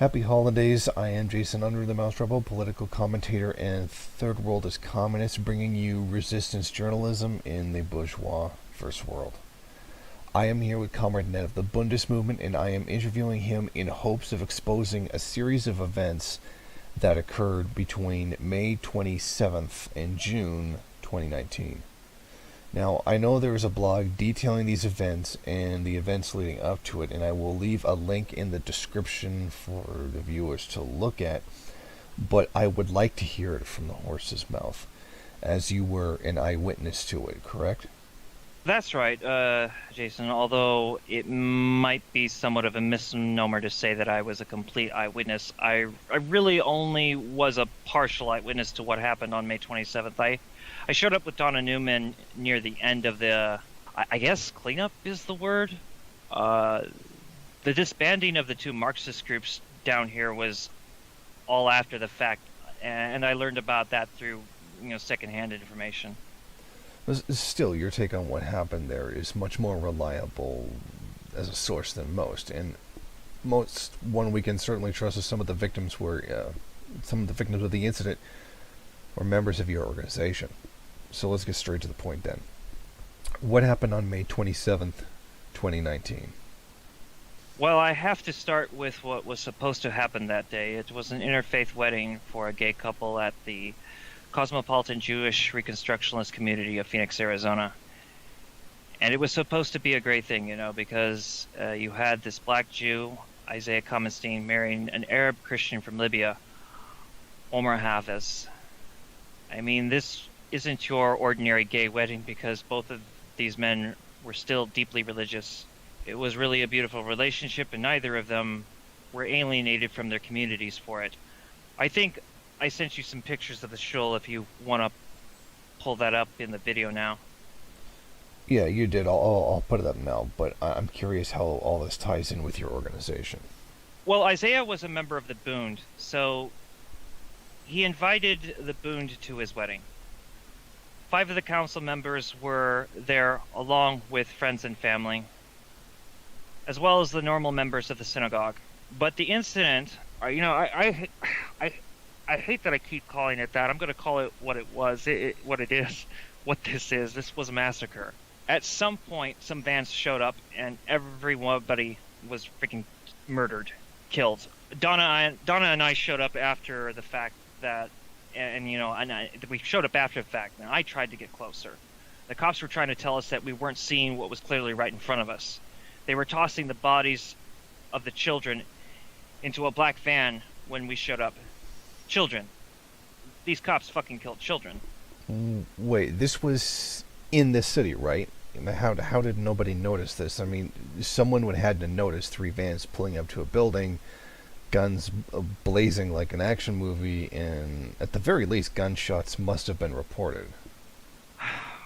Happy holidays. I am Jason Under the Mouse Rebel, political commentator and Third World is Communist, bringing you resistance journalism in the bourgeois first world. I am here with Comrade Ned of the Bundist movement, and I am interviewing him in hopes of exposing a series of events that occurred between May 27th and June 2019. Now, I know there is a blog detailing these events and the events leading up to it, and I will leave a link in the description for the viewers to look at, but I would like to hear it from the horse's mouth, as you were an eyewitness to it, correct? That's right, Jason, although it might be somewhat of a misnomer to say that I was a complete eyewitness. I really only was a partial eyewitness to what happened on May 27th. I showed up with Donna Newman near the end of I guess cleanup is the word. The disbanding of the two Marxist groups down here was all after the fact, and I learned about that through, secondhand information. Still, your take on what happened there is much more reliable as a source than most, and one we can certainly trust is some of the victims of the incident were members of your organization. So let's get straight to the point then. What happened on May 27th, 2019? Well, I have to start with what was supposed to happen that day. It was an interfaith wedding for a gay couple at the Cosmopolitan Jewish Reconstructionist community of Phoenix, Arizona. And it was supposed to be a great thing, because you had this black Jew, Isaiah Kamenstein, marrying an Arab Christian from Libya, Omar Hafez. I mean, this isn't your ordinary gay wedding because both of these men were still deeply religious. It was really a beautiful relationship, and neither of them were alienated from their communities for it. I think I sent you some pictures of the shul if you want to pull that up in the video now. Yeah, you did. I'll put it up now, but I'm curious how all this ties in with your organization. Well, Isaiah was a member of the Bund, so he invited the Bund to his wedding. 5 of the council members were there along with friends and family, as well as the normal members of the synagogue. But the incident, I hate that I keep calling it that. I'm going to call it what it was, what it is, what this is. This was a massacre. At some point, some vans showed up, and everybody was freaking murdered, killed. Donna and I showed up after the fact we showed up after the fact, and I tried to get closer. The cops were trying to tell us that we weren't seeing what was clearly right in front of us. They were tossing the bodies of the children into a black van when we showed up. Children. These cops fucking killed children. Wait, this was in this city, right? How did nobody notice this? I mean, someone would have had to notice 3 vans pulling up to a building, guns blazing like an action movie, and at the very least, gunshots must have been reported.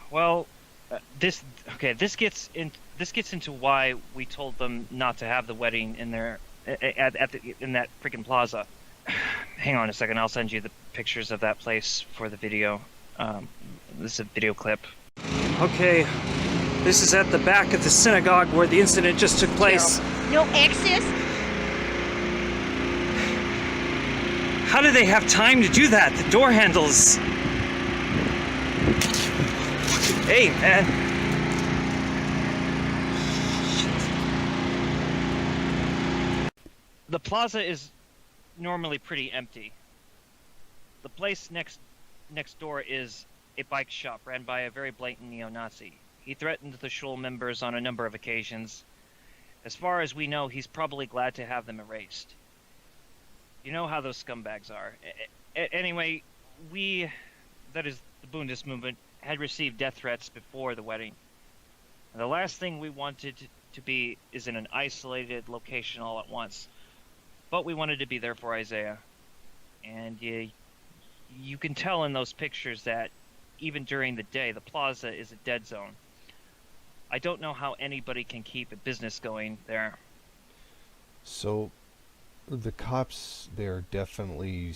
Well, this gets into why we told them not to have the wedding in there in that freaking plaza. Hang on a second, I'll send you the pictures of that place for the video. This is a video clip. Okay, this is at the back of the synagogue where the incident just took place. No access? How do they have time to do that? The door handles. Hey, man. The plaza is normally pretty empty. The place next door is a bike shop ran by a very blatant neo-Nazi. He threatened the shul members on a number of occasions. As far as we know, he's probably glad to have them erased. You know how those scumbags are. Anyway, that is the Bundist movement, had received death threats before the wedding. And the last thing we wanted to be is in an isolated location all at once. But we wanted to be there for Isaiah. And you can tell in those pictures that even during the day, the plaza is a dead zone. I don't know how anybody can keep a business going there. So, the cops there definitely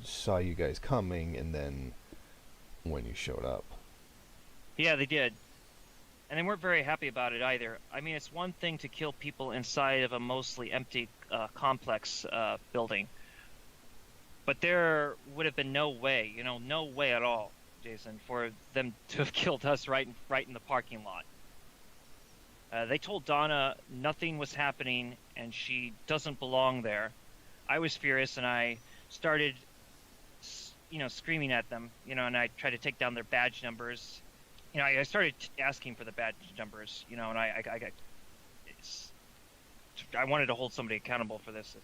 saw you guys coming, and then when you showed up. Yeah, they did. And they weren't very happy about it either. I mean, it's one thing to kill people inside of a mostly empty complex building. But there would have been no way, no way at all, Jason, for them to have killed us right in the parking lot. They told Donna nothing was happening and she doesn't belong there. I was furious and I started, screaming at them, and I tried to take down their badge numbers. I started asking for the badge numbers, and I wanted to hold somebody accountable for this.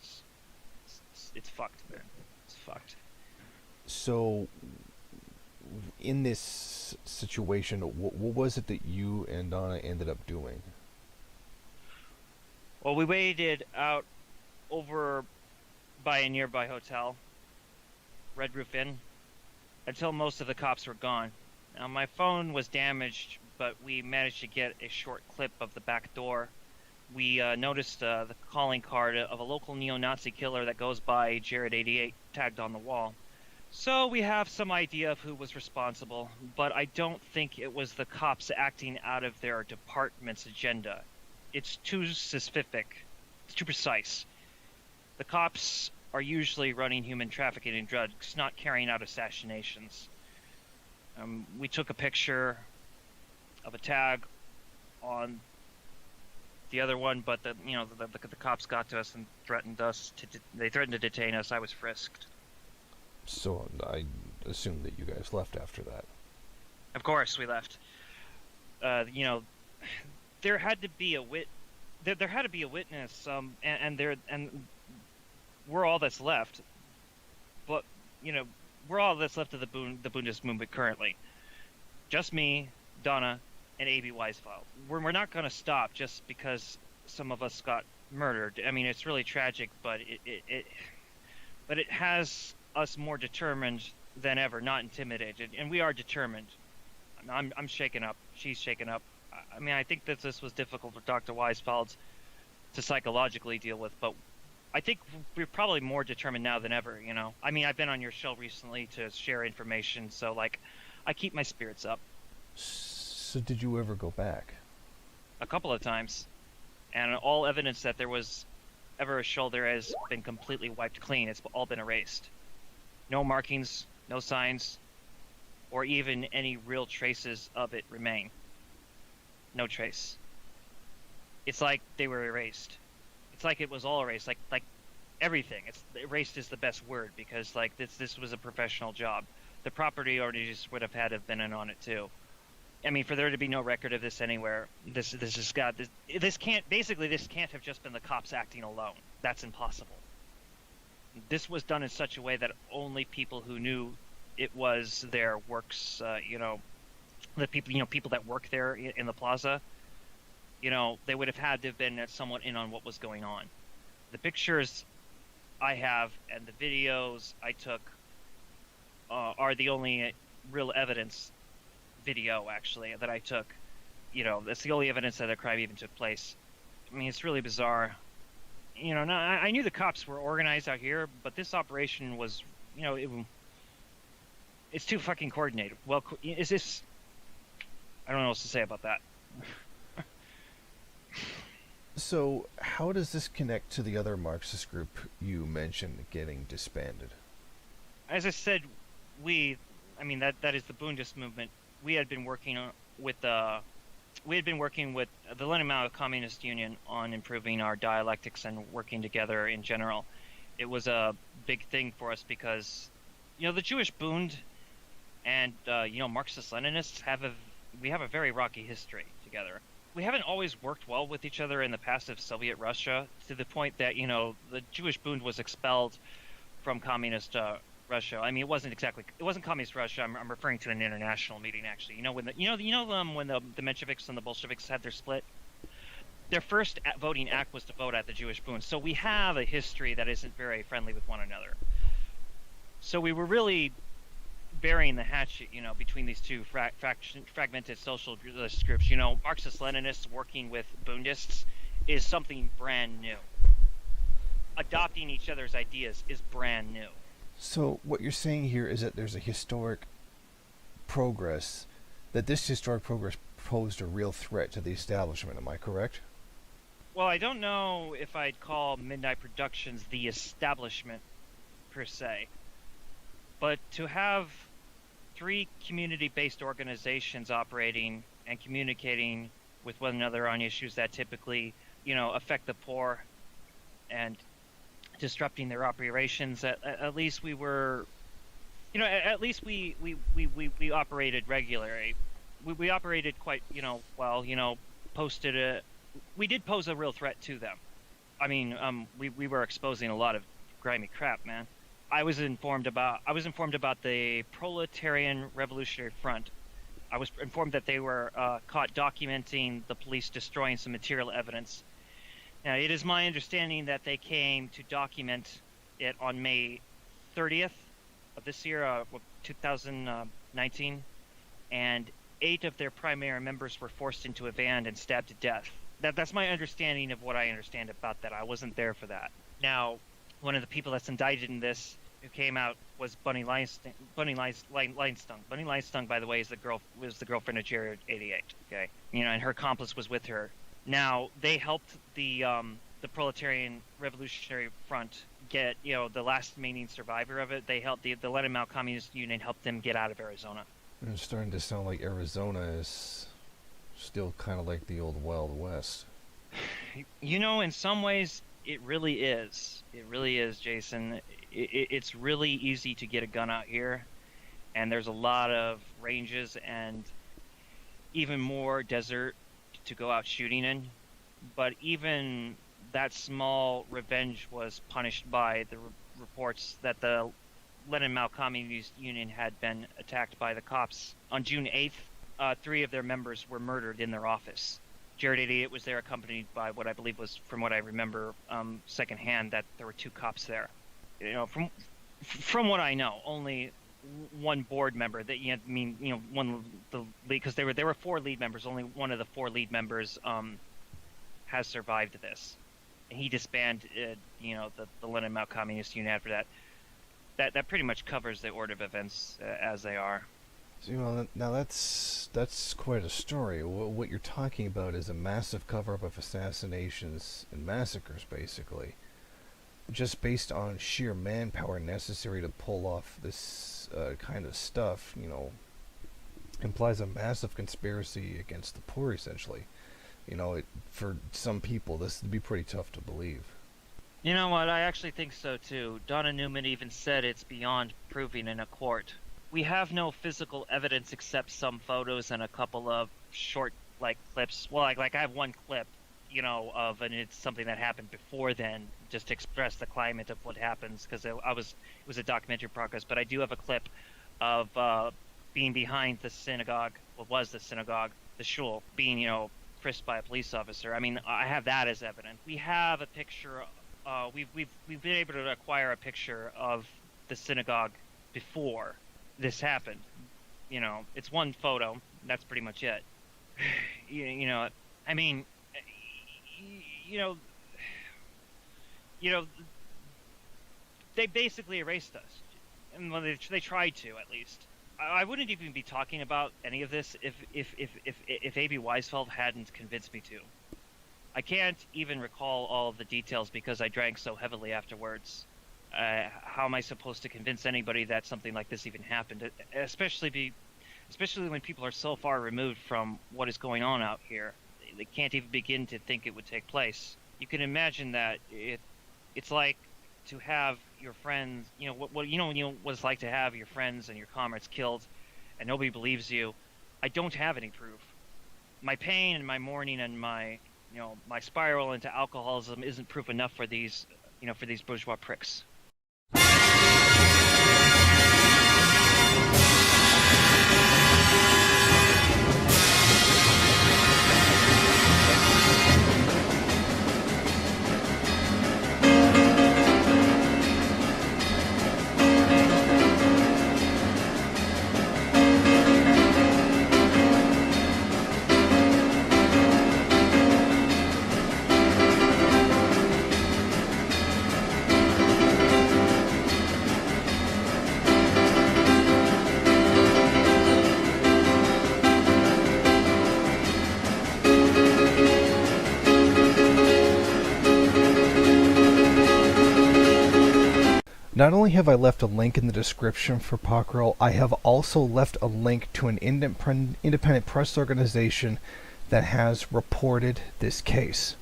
It's fucked, man. It's fucked. So, in this situation, what was it that you and Donna ended up doing? Well, we waited out over by a nearby hotel, Red Roof Inn, until most of the cops were gone. Now, my phone was damaged, but we managed to get a short clip of the back door. We noticed the calling card of a local neo-Nazi killer that goes by Jared88 tagged on the wall. So we have some idea of who was responsible, but I don't think it was the cops acting out of their department's agenda. It's too specific. It's too precise. The cops are usually running human trafficking and drugs, not carrying out assassinations. We took a picture of a tag on the other one, but the cops got to us and threatened us. They threatened to detain us. I was frisked. So I assume that you guys left after that. Of course, we left. There had to be a there had to be a witness, and we're all that's left. But we're all that's left of the Bundist movement currently. Just me, Donna, and A.B. Weisfeld. We're not going to stop just because some of us got murdered. I mean, it's really tragic, but it has us more determined than ever, not intimidated, and we are determined. I'm shaken up. She's shaken up. I mean, I think that this was difficult for Dr. Weisfeld to psychologically deal with, but I think we're probably more determined now than ever, I mean, I've been on your show recently to share information, so, I keep my spirits up. So did you ever go back? A couple of times. And all evidence that there was ever a shoulder has been completely wiped clean. It's all been erased. No markings, no signs, or even any real traces of it remain. No trace. It's like they were erased. It's like it was all erased, like everything. Erased is the best word because this was a professional job. The property owners would have had to have been in on it too. I mean, for there to be no record of this anywhere, this can't have just been the cops acting alone. That's impossible. This was done in such a way that only people who knew it was their works, the people that work there in the plaza, they would have had to have been somewhat in on what was going on. The pictures I have and the videos I took are the only real evidence. Video actually that I took, that's the only evidence that a crime even took place. I mean, it's really bizarre. I knew the cops were organized out here, but this operation was, it's too fucking coordinated. Well, is this? I don't know what to say about that. So, how does this connect to the other Marxist group you mentioned getting disbanded? As I said, that is the Bundist movement. We had been working with the Lenin Mao Communist Union on improving our dialectics and working together in general. It was a big thing for us because, the Jewish Bund and Marxist-Leninists have a very rocky history together. We haven't always worked well with each other in the past of Soviet Russia, to the point that the Jewish Bund was expelled from communist Russia. I mean, it wasn't communist Russia. I'm referring to an international meeting actually. When the Mensheviks and the Bolsheviks had their split, their first voting act was to vote at the Jewish Bund. So we have a history that isn't very friendly with one another. So we were really burying the hatchet, between these two fragmented socialist groups. Marxist-Leninists working with Bundists is something brand new. Adopting each other's ideas is brand new. So what you're saying here is that there's a historic progress, that this historic progress posed a real threat to the establishment. Am I correct? Well, I don't know if I'd call Midnight Productions the establishment per se, but to have three community-based organizations operating and communicating with one another on issues that typically, affect the poor and disrupting their operations. At least we were, at least we operated regularly. We operated quite, well. Posted a. We did pose a real threat to them. I mean, we were exposing a lot of grimy crap, man. I was informed about the Proletarian Revolutionary Front. I was informed that they were caught documenting the police destroying some material evidence. Now, it is my understanding that they came to document it on May 30th of this year, 2019, and 8 of their primary members were forced into a van and stabbed to death. That's my understanding of what I understand about that. I wasn't there for that. Now, one of the people that's indicted in this who came out was Bunny Linestung. Bunny Linestung, by the way, was the girlfriend of Jared 88. Okay, and her accomplice was with her. Now, they helped the Proletarian Revolutionary Front get, the last remaining survivor of it. They helped the Lenin Mao Communist Union help them get out of Arizona. It's starting to sound like Arizona is still kind of like the old Wild West. In some ways, it really is. It really is, Jason. It's really easy to get a gun out here, and there's a lot of ranges and even more desert to go out shooting in. But even that small revenge was punished by the reports that the Lenin Mao Communist Union had been attacked by the cops. On June 8th, 3 of their members were murdered in their office. Jared 88 was there, accompanied by what I believe was, from what I remember secondhand, that there were 2 cops there. From what I know, only one board member because there were 4 lead members. Only one of the 4 lead members has survived this, and he disbanded the Lenin Mao Communist Union after that. That pretty much covers the order of events as they are. So, now that's quite a story. What you're talking about is a massive cover-up of assassinations and massacres, basically. Just based on sheer manpower necessary to pull off this kind of stuff, implies a massive conspiracy against the poor, essentially. For some people, this would be pretty tough to believe. You know what? I actually think so, too. Donna Newman even said it's beyond proving in a court. We have no physical evidence except some photos and a couple of short, clips. Well, I have one clip, and it's something that happened before then, just to express the climate of what happens, because it was a documentary progress. But I do have a clip of being behind the synagogue, what was the synagogue, the shul, being, frisked by a police officer. I mean, I have that as evidence. We have a picture. We've been able to acquire a picture of the synagogue before this happened. It's one photo. That's pretty much it. I mean, they basically erased us, and well, they tried to, at least. I wouldn't even be talking about any of this if A.B. Weisfeld hadn't convinced me to. I can't even recall all of the details because I drank so heavily afterwards. How am I supposed to convince anybody that something like this even happened? Especially when people are so far removed from what is going on out here. They can't even begin to think it would take place. You can imagine that it's like to have your friends, what it's like to have your friends and your comrades killed, and nobody believes you. I don't have any proof. My pain and my mourning and my spiral into alcoholism isn't proof enough for these bourgeois pricks. Not only have I left a link in the description for Pockrell, I have also left a link to an independent press organization that has reported this case.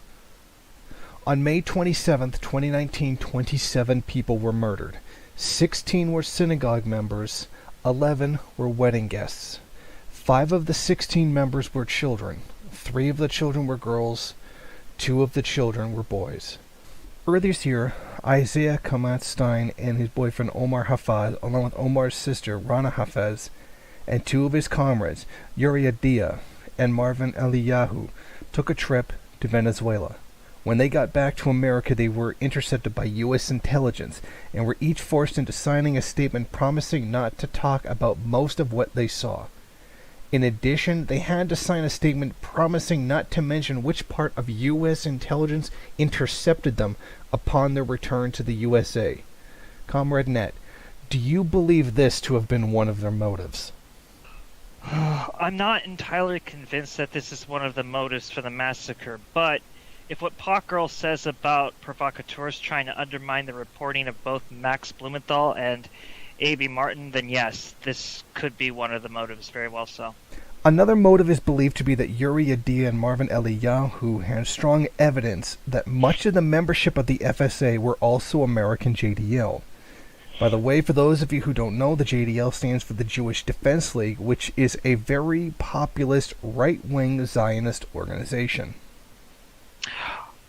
On May 27, 2019, 27 people were murdered. 16 were synagogue members, 11 were wedding guests. 5 of the 16 members were children. 3 of the children were girls, 2 of the children were boys. Earlier this year, Isaiah Kamat Stein and his boyfriend Omar Hafez, along with Omar's sister Rana Hafez, and 2 of his comrades, Yuri Adia and Marvin Eliyahu, took a trip to Venezuela. When they got back to America, they were intercepted by U.S. intelligence and were each forced into signing a statement promising not to talk about most of what they saw. In addition, they had to sign a statement promising not to mention which part of U.S. intelligence intercepted them upon their return to the USA. Comrade Nett, do you believe this to have been one of their motives? I'm not entirely convinced that this is one of the motives for the massacre, but if what Pockrell says about provocateurs trying to undermine the reporting of both Max Blumenthal and A.B. Martin, then yes, this could be one of the motives, very well so. Another motive is believed to be that Yuri Adia and Marvin Eliyahu had strong evidence that much of the membership of the FSA were also American JDL. By the way, for those of you who don't know, the JDL stands for the Jewish Defense League, which is a very populist right-wing Zionist organization.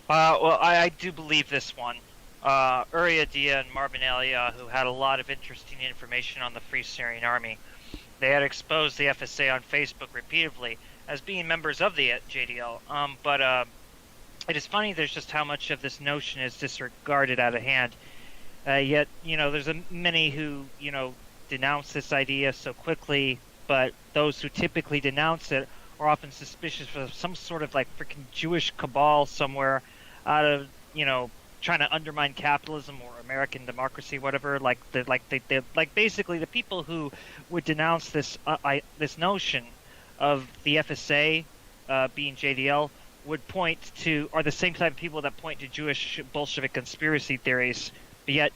Well, I do believe this one. Uri Adia and Marvin Eliyahu had a lot of interesting information on the Free Syrian Army. They had exposed the FSA on Facebook repeatedly as being members of the JDL. But it is funny there's just how much of this notion is disregarded out of hand. Yet, there's many who, denounce this idea so quickly, but those who typically denounce it are often suspicious of some sort of freaking Jewish cabal somewhere out of, trying to undermine capitalism or American democracy, whatever. Basically the people who would denounce this this notion of the FSA being JDL are the same type of people that point to Jewish Bolshevik conspiracy theories. But yet,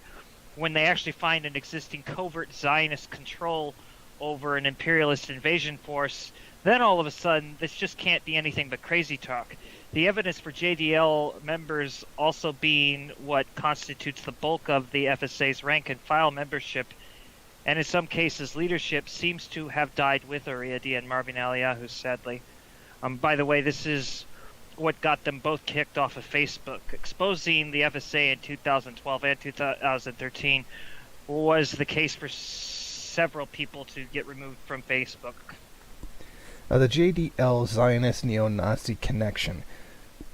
when they actually find an existing covert Zionist control over an imperialist invasion force, then all of a sudden this just can't be anything but crazy talk. The evidence for JDL members also being what constitutes the bulk of the FSA's rank and file membership, and in some cases leadership, seems to have died with Uri Adia and Marvin Eliyahu, sadly. By the way, this is what got them both kicked off of Facebook. Exposing the FSA in 2012 and 2013 was the case for several people to get removed from Facebook. The JDL Zionist neo-Nazi connection.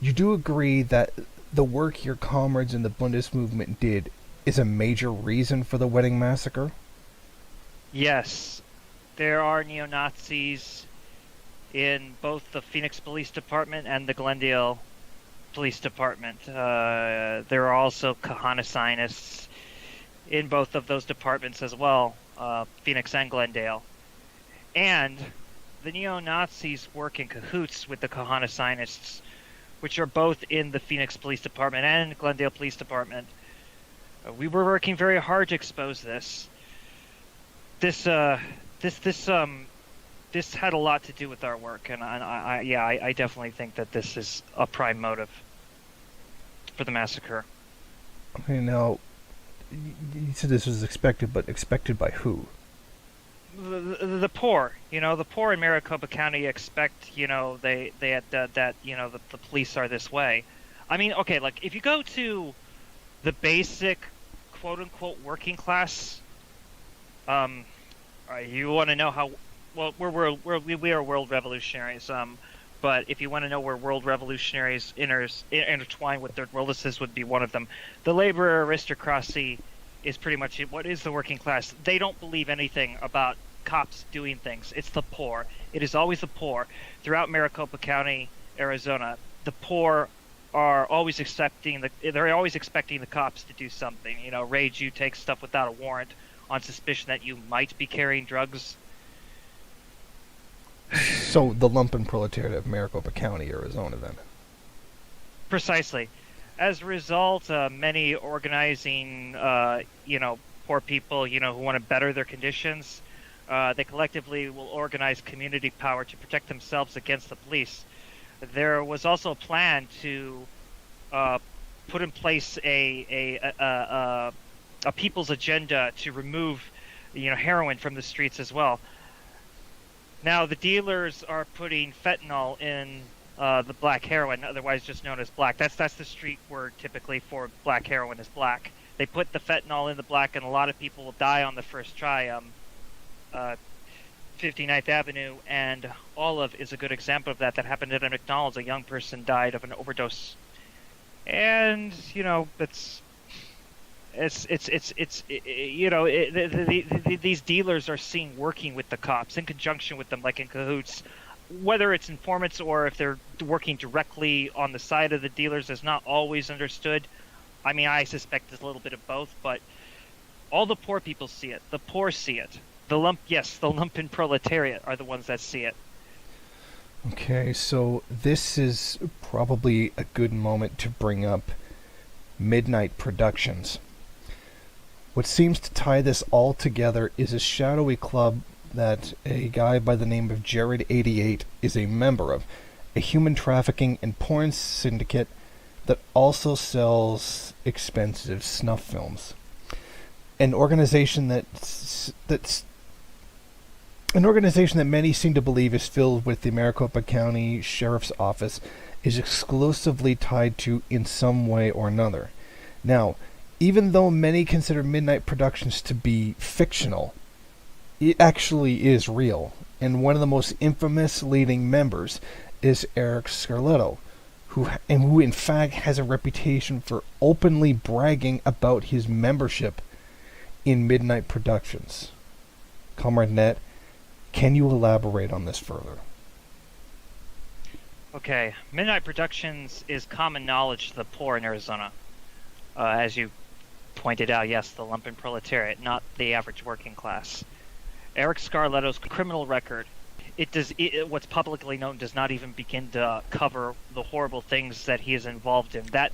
You do agree that the work your comrades in the Bundist movement did is a major reason for the wedding massacre? Yes. There are neo-Nazis in both the Phoenix Police Department and the Glendale Police Department. There are also Kahana Zionists in both of those departments as well, Phoenix and Glendale. And the neo-Nazis work in cahoots with the Kahana Zionists, which are both in the Phoenix Police Department and Glendale Police Department. We were working very hard to expose this. This had a lot to do with our work, and I definitely think that this is a prime motive for the massacre. Okay, now, you said this was expected, but expected by who? The poor, the poor in Maricopa County expect, that the police are this way. I mean, okay, if you go to the basic, quote unquote, working class, you want to know how. Well, we are world revolutionaries. But if you want to know where world revolutionaries intertwine with third world, this would be one of them. The labor aristocracy is pretty much what is the working class. They don't believe anything about cops doing things. It's the poor. It is always the poor. Throughout Maricopa County, Arizona, the poor are always expecting the cops to do something. Raid you, take stuff without a warrant on suspicion that you might be carrying drugs. So the lumpen proletariat of Maricopa County, Arizona, then. Precisely. As a result, many organizing, poor people, who want to better their conditions. They collectively will organize community power to protect themselves against the police. There was also a plan to put in place a people's agenda to remove, heroin from the streets as well. Now the dealers are putting fentanyl in the black heroin, otherwise just known as black. That's the street word typically for black heroin is black. They put the fentanyl in the black, and a lot of people will die on the first try. 59th Avenue and Olive is a good example of that. That happened at a McDonald's. A young person died of an overdose, and these dealers are seen working with the cops in conjunction with them, like in cahoots. Whether it's informants or if they're working directly on the side of the dealers is not always understood. I mean, I suspect it's a little bit of both, but all the poor people see it. The poor see it. The lumpen proletariat are the ones that see it. Okay, so this is probably a good moment to bring up Midnight Productions. What seems to tie this all together is a shadowy club that a guy by the name of Jared88 is a member of, a human trafficking and porn syndicate that also sells expensive snuff films. An organization that many seem to believe is filled with the Maricopa County Sheriff's Office is exclusively tied to in some way or another. Now, even though many consider Midnight Productions to be fictional, it actually is real, and one of the most infamous leading members is Eric Scarletto, who in fact has a reputation for openly bragging about his membership in Midnight Productions. Comrade Nett, can you elaborate on this further? Okay, Midnight Productions is common knowledge to the poor in Arizona. As you pointed out, yes, the lumpen proletariat, not the average working class. Eric Scarletto's criminal record, what's publicly known, does not even begin to cover the horrible things that he is involved in, that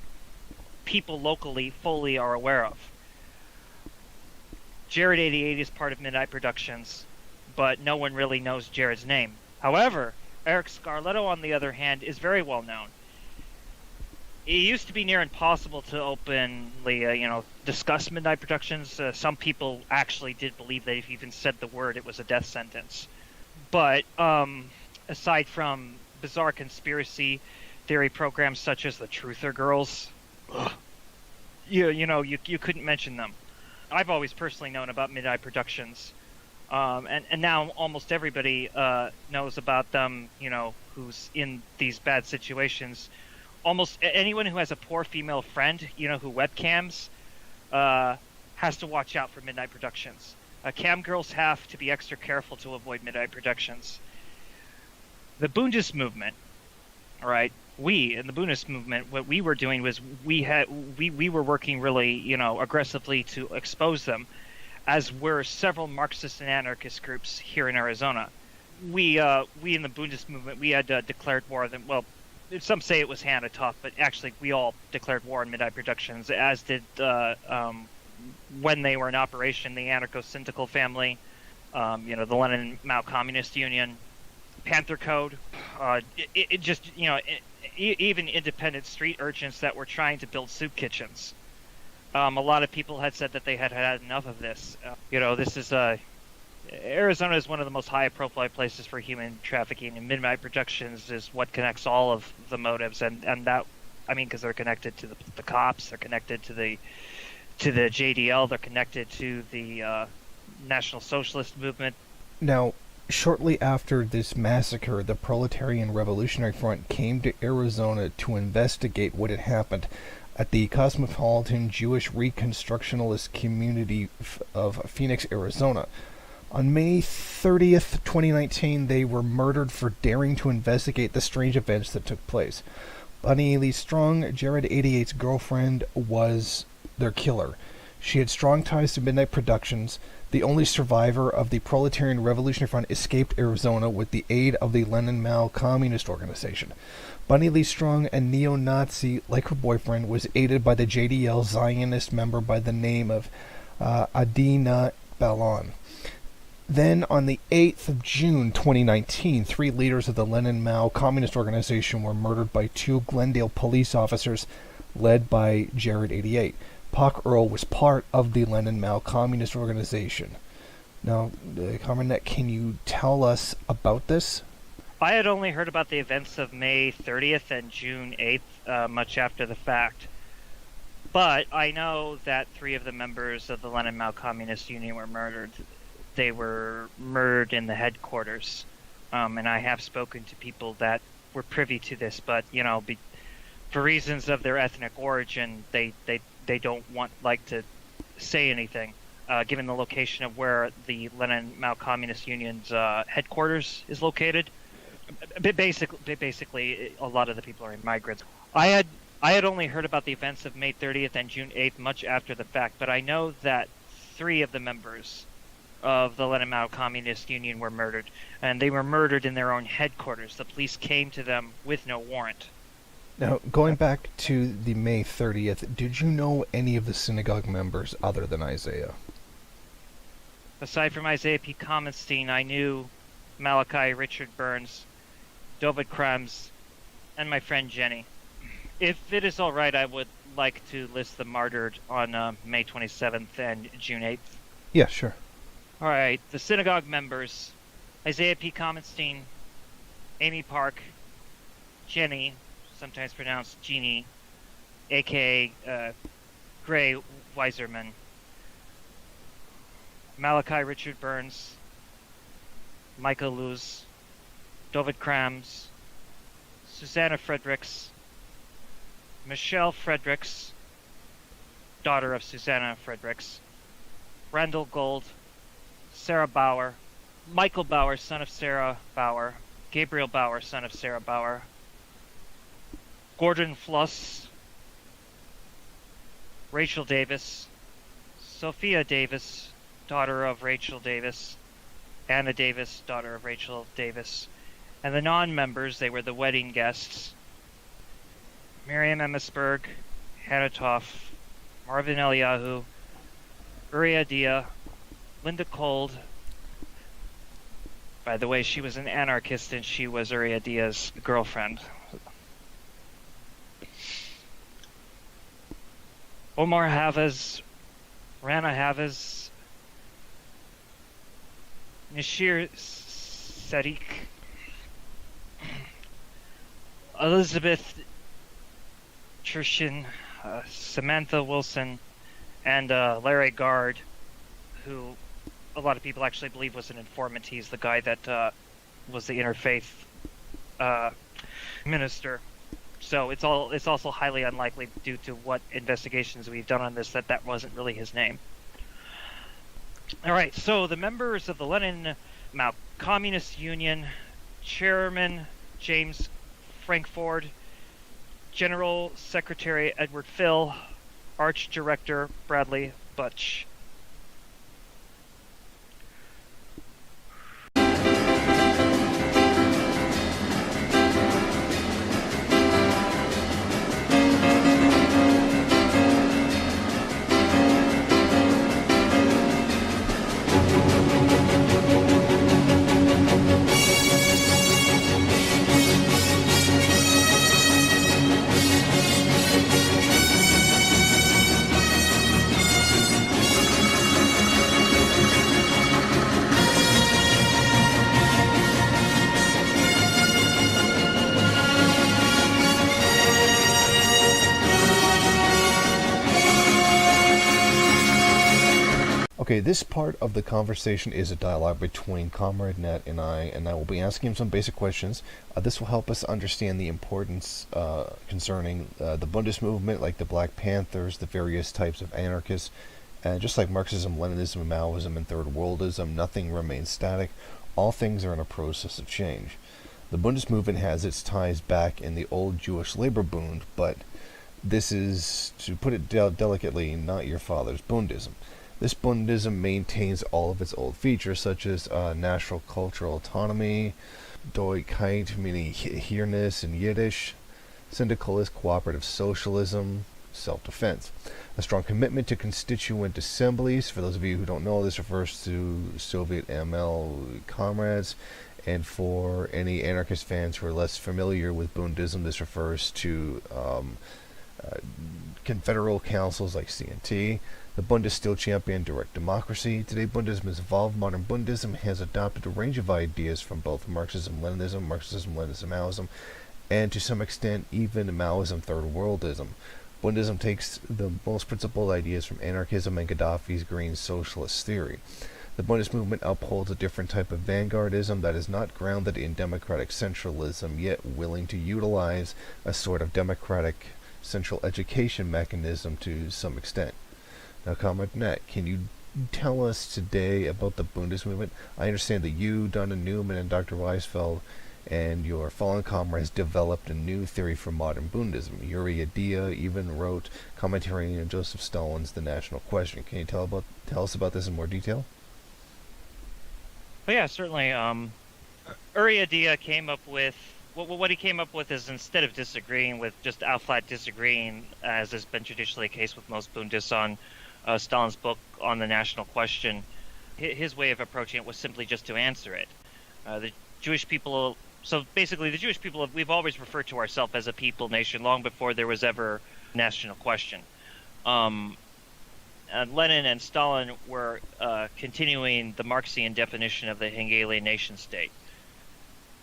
people locally fully are aware of. Jared88 is part of Midnight Productions, but no one really knows Jared's name. However, Eric Scarletto, on the other hand, is very well known. It used to be near impossible to openly, discuss Midnight Productions. Some people actually did believe that if you even said the word, it was a death sentence. But aside from bizarre conspiracy theory programs such as the Truther Girls, you couldn't mention them. I've always personally known about Midnight Productions, and now almost everybody knows about them. Who's in these bad situations. Almost anyone who has a poor female friend, who webcams, has to watch out for Midnight Productions. Cam girls have to be extra careful to avoid Midnight Productions. The Bundes movement, all right. We in the Bundes movement, what we were doing was we were working really, aggressively to expose them, as were several Marxist and anarchist groups here in Arizona. We in the Bundes movement, we had declared war on them. Well, some say it was hand to talk, but actually we all declared war on Midnight Productions, as did when they were in operation, the anarcho-syndical family, the Lenin Mao Communist Union, Panther Code, even independent street urchins that were trying to build soup kitchens. A lot of people had said that they had had enough of this. This is Arizona is one of the most high-profile places for human trafficking, and Midnight Productions is what connects all of the motives, and that, because they're connected to the cops, they're connected to the JDL, they're connected to the National Socialist movement. Now, shortly after this massacre, the Proletarian Revolutionary Front came to Arizona to investigate what had happened at the cosmopolitan Jewish Reconstructionalist community of Phoenix, Arizona. On May 30th, 2019, they were murdered for daring to investigate the strange events that took place. Bunny Lee Strong, Jared88's girlfriend, was their killer. She had strong ties to Midnight Productions. The only survivor of the Proletarian Revolutionary Front escaped Arizona with the aid of the Lenin Mao Communist Organization. Bunny Lee Strong, a neo-Nazi like her boyfriend, was aided by the JDL Zionist member by the name of Adina Ballon. Then, on the 8th of June 2019, three leaders of the Lenin Mao Communist Organization were murdered by two Glendale police officers led by Jared 88. Puck Earl was part of the Lenin Mao Communist Organization. Now, Comrade, can you tell us about this? I had only heard about the events of May 30th and June 8th much after the fact. But I know that three of the members of the Lenin Mao Communist Union were murdered. They were murdered in the headquarters. And I have spoken to people that were privy to this, but, for reasons of their ethnic origin, they don't want, to say anything, given the location of where the Lenin Mao Communist Union's headquarters is located. Basically, a lot of the people are migrants. I had only heard about the events of May 30th and June 8th much after the fact, but I know that three of the members of the Lenin Mao Communist Union were murdered, and they were murdered in their own headquarters. The police came to them with no warrant. Now, going back to the May 30th, did you know any of the synagogue members other than Isaiah? Aside from Isaiah P. Kamenstein, I knew Malachi Richard Burns, David Krams, and my friend Jenny. If it is all right, I would like to list the martyred on May 27th and June 8th. Yeah, sure. All right, the synagogue members: Isaiah P. Kamenstein, Amy Park, Jenny, sometimes pronounced Jeannie, a.k.a. Gray Weiserman, Malachi Richard Burns, Michael Luz, David Krams, Susanna Fredericks, Michelle Fredericks, daughter of Susanna Fredericks, Randall Gold, Sarah Bauer, Michael Bauer, son of Sarah Bauer, Gabriel Bauer, son of Sarah Bauer, Gordon Fluss, Rachel Davis, Sophia Davis, daughter of Rachel Davis, Anna Davis, daughter of Rachel Davis, and the non-members, they were the wedding guests: Miriam Emmisberg, Hannah Toff, Marvin Eliyahu, Uriah Dia, Linda Cold. By the way, she was an anarchist and she was Uriah Dia's girlfriend. Omar Havas, Rana Havas, Nashir Sadiq, Elizabeth Chershin, Samantha Wilson, and Larry Gard, who a lot of people actually believe was an informant. He's the guy that was the interfaith minister. So it's also highly unlikely, due to what investigations we've done on this, that wasn't really his name. All right, so the members of the Lenin Mao Communist Union: Chairman James Frankford, General Secretary Edward Phil, Arch Director Bradley Butch. Okay, this part of the conversation is a dialogue between Comrade Nat and I will be asking him some basic questions. This will help us understand the importance concerning the Bundist movement, like the Black Panthers, the various types of anarchists, and just like Marxism, Leninism, Maoism, and Third Worldism, nothing remains static. All things are in a process of change. The Bundist movement has its ties back in the old Jewish labor Bund, but this is, to put it delicately, not your father's Bundism. This Bundism maintains all of its old features, such as national cultural autonomy, Deutschkeit, meaning here-ness in Yiddish, syndicalist cooperative socialism, self-defense. A strong commitment to constituent assemblies. For those of you who don't know, this refers to Soviet ML comrades. And for any anarchist fans who are less familiar with Bundism, this refers to confederal councils like CNT. The Bund is still champion direct democracy. Today, Bundism has evolved. Modern Bundism has adopted a range of ideas from both Marxism-Leninism, Marxism-Leninism, and to some extent, even Maoism, Third Worldism. Bundism takes the most principled ideas from anarchism and Gaddafi's green socialist theory. The Bundist movement upholds a different type of vanguardism that is not grounded in democratic centralism, yet willing to utilize a sort of democratic central education mechanism to some extent. Now, Comrade Nat, can you tell us today about the Bundist movement? I understand that you, Donna Newman, and Dr. Weisfeld and your fallen comrades developed a new theory for modern Bundism. Yuri Adia even wrote commentary on Joseph Stalin's The National Question. Can you tell us about this in more detail? Well, yeah, certainly. Uri Adia came up with what he came up with is, instead of disagreeing with just out-flat disagreeing, as has been traditionally the case with most Bundists on Stalin's book on the national question, his way of approaching it was simply just to answer it. The Jewish people. So basically, the Jewish people, we've always referred to ourselves as a people nation long before there was ever a national question. Lenin and Stalin were continuing the Marxian definition of the Hegelian nation-state.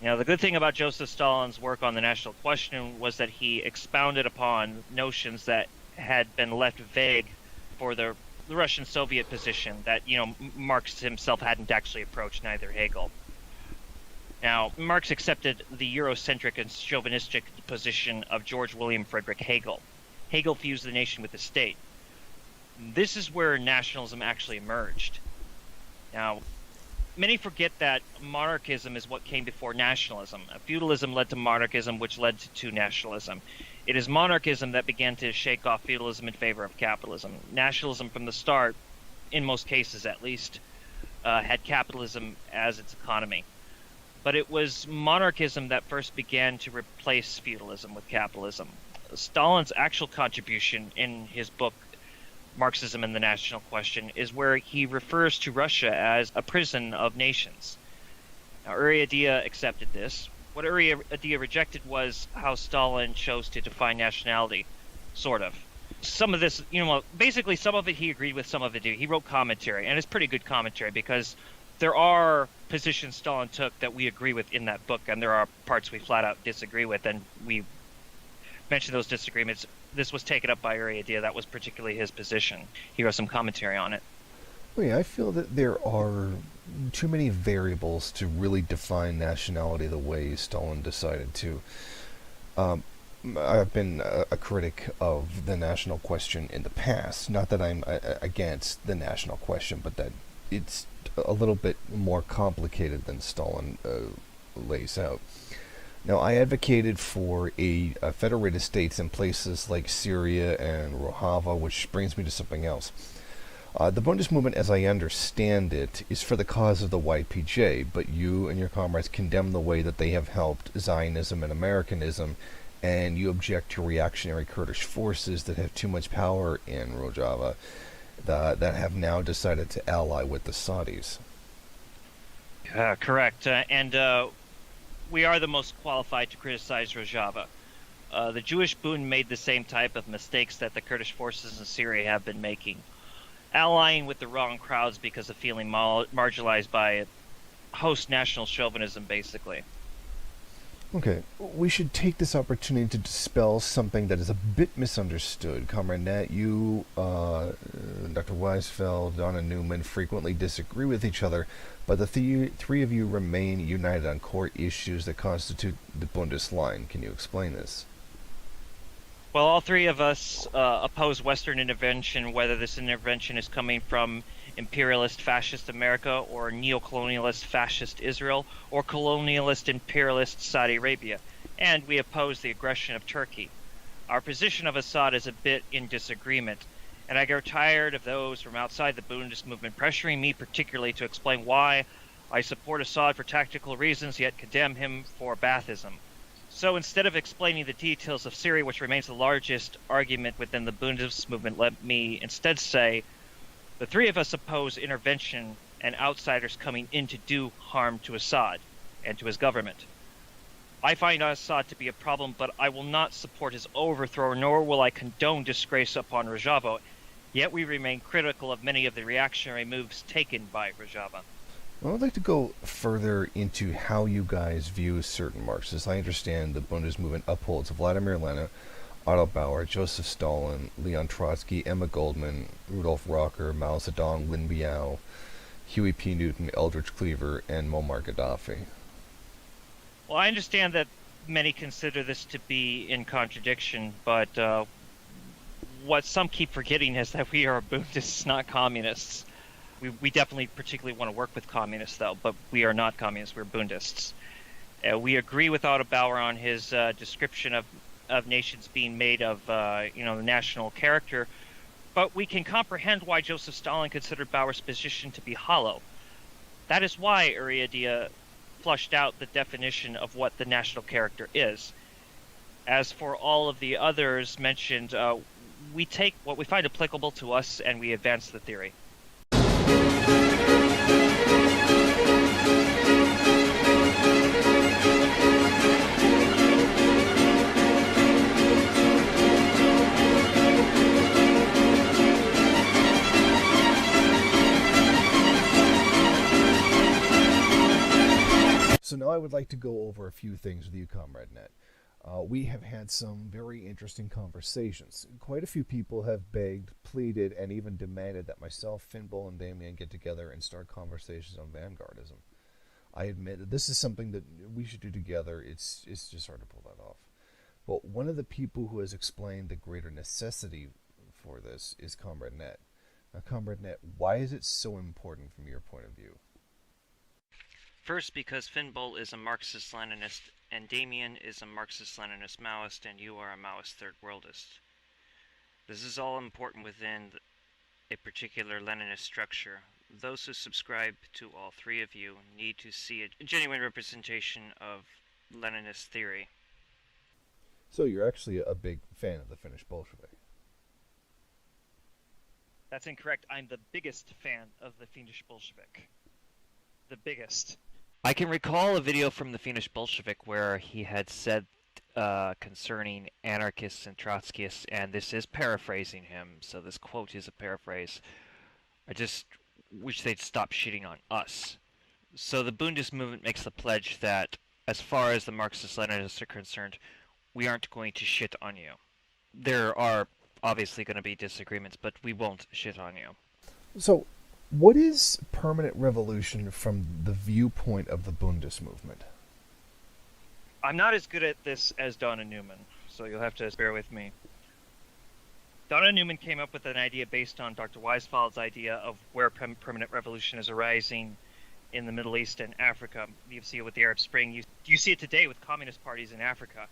The good thing about Joseph Stalin's work on the national question was that he expounded upon notions that had been left vague for the Russian Soviet position that, Marx himself hadn't actually approached, neither Hegel. Now, Marx accepted the Eurocentric and chauvinistic position of George William Friedrich Hegel. Hegel fused the nation with the state. This is where nationalism actually emerged. Now, many forget that monarchism is what came before nationalism. Feudalism led to monarchism, which led to nationalism. It is monarchism that began to shake off feudalism in favor of capitalism. Nationalism, from the start, in most cases at least, had capitalism as its economy. But it was monarchism that first began to replace feudalism with capitalism. Stalin's actual contribution in his book, Marxism and the National Question, is where he refers to Russia as a prison of nations. Now, Uri Adia accepted this. What Uri Adia rejected was how Stalin chose to define nationality, sort of. Some of this, basically some of it he agreed with, some of it he wrote commentary, and it's pretty good commentary because there are positions Stalin took that we agree with in that book, and there are parts we flat out disagree with, and we mentioned those disagreements. This was taken up by Uri Adia. That was particularly his position. He wrote some commentary on it. Well, yeah, I feel that there are too many variables to really define nationality the way Stalin decided to. I've been a critic of the national question in the past. Not that I'm against the national question, but that it's a little bit more complicated than Stalin lays out. Now, I advocated for a federated states in places like Syria and Rojava, which brings me to something else. The Bundist movement, as I understand it, is for the cause of the YPJ, but you and your comrades condemn the way that they have helped Zionism and Americanism, and you object to reactionary Kurdish forces that have too much power in Rojava that have now decided to ally with the Saudis. Correct. And we are the most qualified to criticize Rojava. The Jewish Bund made the same type of mistakes that the Kurdish forces in Syria have been making. Allying with the wrong crowds because of feeling marginalized by host national chauvinism, basically. Okay, we should take this opportunity to dispel something that is a bit misunderstood. Comrade Nat, you, Dr. Weisfeld, Donna Newman frequently disagree with each other, but the three of you remain united on core issues that constitute the Bundist line. Can you explain this? Well, all three of us oppose Western intervention, whether this intervention is coming from imperialist fascist America or neocolonialist fascist Israel or colonialist imperialist Saudi Arabia, and we oppose the aggression of Turkey. Our position of Assad is a bit in disagreement, and I get tired of those from outside the Bundist movement pressuring me particularly to explain why I support Assad for tactical reasons yet condemn him for Baathism. So instead of explaining the details of Syria, which remains the largest argument within the Bundist movement, let me instead say the three of us oppose intervention and outsiders coming in to do harm to Assad and to his government. I find Assad to be a problem, but I will not support his overthrow, nor will I condone disgrace upon Rojava. Yet we remain critical of many of the reactionary moves taken by Rojava. Well, I'd like to go further into how you guys view certain Marxists. I understand the Bundist movement upholds Vladimir Lenin, Otto Bauer, Joseph Stalin, Leon Trotsky, Emma Goldman, Rudolf Rocker, Mao Zedong, Lin Biao, Huey P. Newton, Eldridge Cleaver, and Muammar Gaddafi. Well, I understand that many consider this to be in contradiction, but what some keep forgetting is that we are Bundists, not communists. We definitely particularly want to work with communists, though, but we are not communists. We're Bundists. We agree with Otto Bauer on his description of nations being made of, the national character, but we can comprehend why Joseph Stalin considered Bauer's position to be hollow. That is why Uriadia flushed out the definition of what the national character is. As for all of the others mentioned, we take what we find applicable to us and we advance the theory. So now I would like to go over a few things with you, Comrade Net. We have had some very interesting conversations. Quite a few people have begged, pleaded, and even demanded that myself, Finbull, and Damien get together and start conversations on vanguardism. I admit that this is something that we should do together. It's just hard to pull that off. But one of the people who has explained the greater necessity for this is Comrade Net. Now, Comrade Net, why is it so important from your point of view? First, because Finbull is a Marxist-Leninist, and Damien is a Marxist-Leninist Maoist, and you are a Maoist Third Worldist. This is all important within a particular Leninist structure. Those who subscribe to all three of you need to see a genuine representation of Leninist theory. So you're actually a big fan of the Finnish Bolshevik. That's incorrect. I'm the biggest fan of the Finnish Bolshevik. The biggest. I can recall a video from the Finnish Bolshevik where he had said concerning anarchists and Trotskyists, and this is paraphrasing him, so this quote is a paraphrase. I just wish they'd stop shitting on us. So the Bundist movement makes the pledge that, as far as the Marxist-Leninists are concerned, we aren't going to shit on you. There are obviously going to be disagreements, but we won't shit on you. So, what is permanent revolution from the viewpoint of the Bundist movement? I'm not as good at this as Donna Newman, so you'll have to bear with me. Donna Newman came up with an idea based on Dr. Weisfeld's idea of where permanent revolution is arising in the Middle East and Africa. You see it with the Arab Spring. You see it today with communist parties in Africa.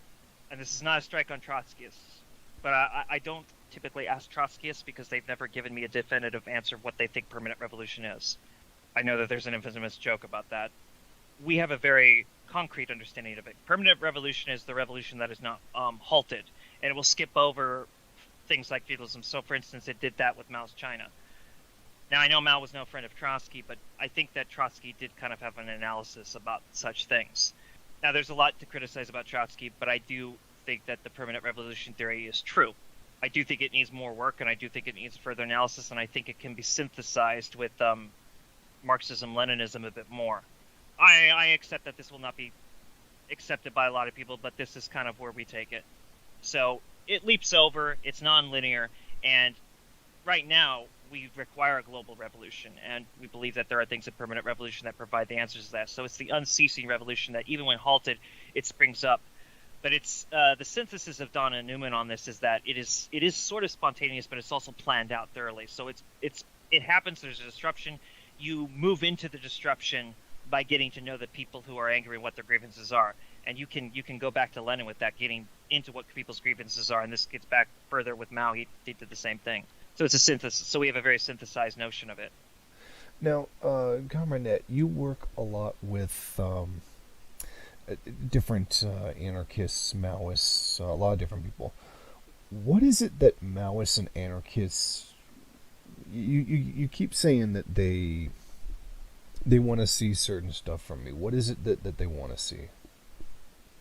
And this is not a strike on Trotskyists. But I don't typically ask Trotskyists because they've never given me a definitive answer of what they think permanent revolution is. I know that there's an infamous joke about that. We have a very concrete understanding of it. Permanent revolution is the revolution that is not halted, and it will skip over things like feudalism. So, for instance, it did that with Mao's China. Now, I know Mao was no friend of Trotsky, but I think that Trotsky did kind of have an analysis about such things. Now, there's a lot to criticize about Trotsky, but I do think that the permanent revolution theory is true. I do think it needs more work, and I do think it needs further analysis, and I think it can be synthesized with Marxism-Leninism a bit more. I accept that this will not be accepted by a lot of people, but this is kind of where we take it. So it leaps over, it's non-linear, and right now we require a global revolution, and we believe that there are things in permanent revolution that provide the answers to that. So it's the unceasing revolution that even when halted, it springs up. But it's the synthesis of Donna Newman on this is that it is sort of spontaneous, but it's also planned out thoroughly. So it happens. There's a disruption. You move into the disruption by getting to know the people who are angry and what their grievances are, and you can go back to Lenin with that, getting into what people's grievances are. And this gets back further with Mao. He did the same thing. So it's a synthesis. So we have a very synthesized notion of it. Now, Comrade Net, you work a lot with different anarchists, Maoists, a lot of different people. What is it that Maoists and anarchists? You keep saying that they want to see certain stuff from me. What is it that they want to see?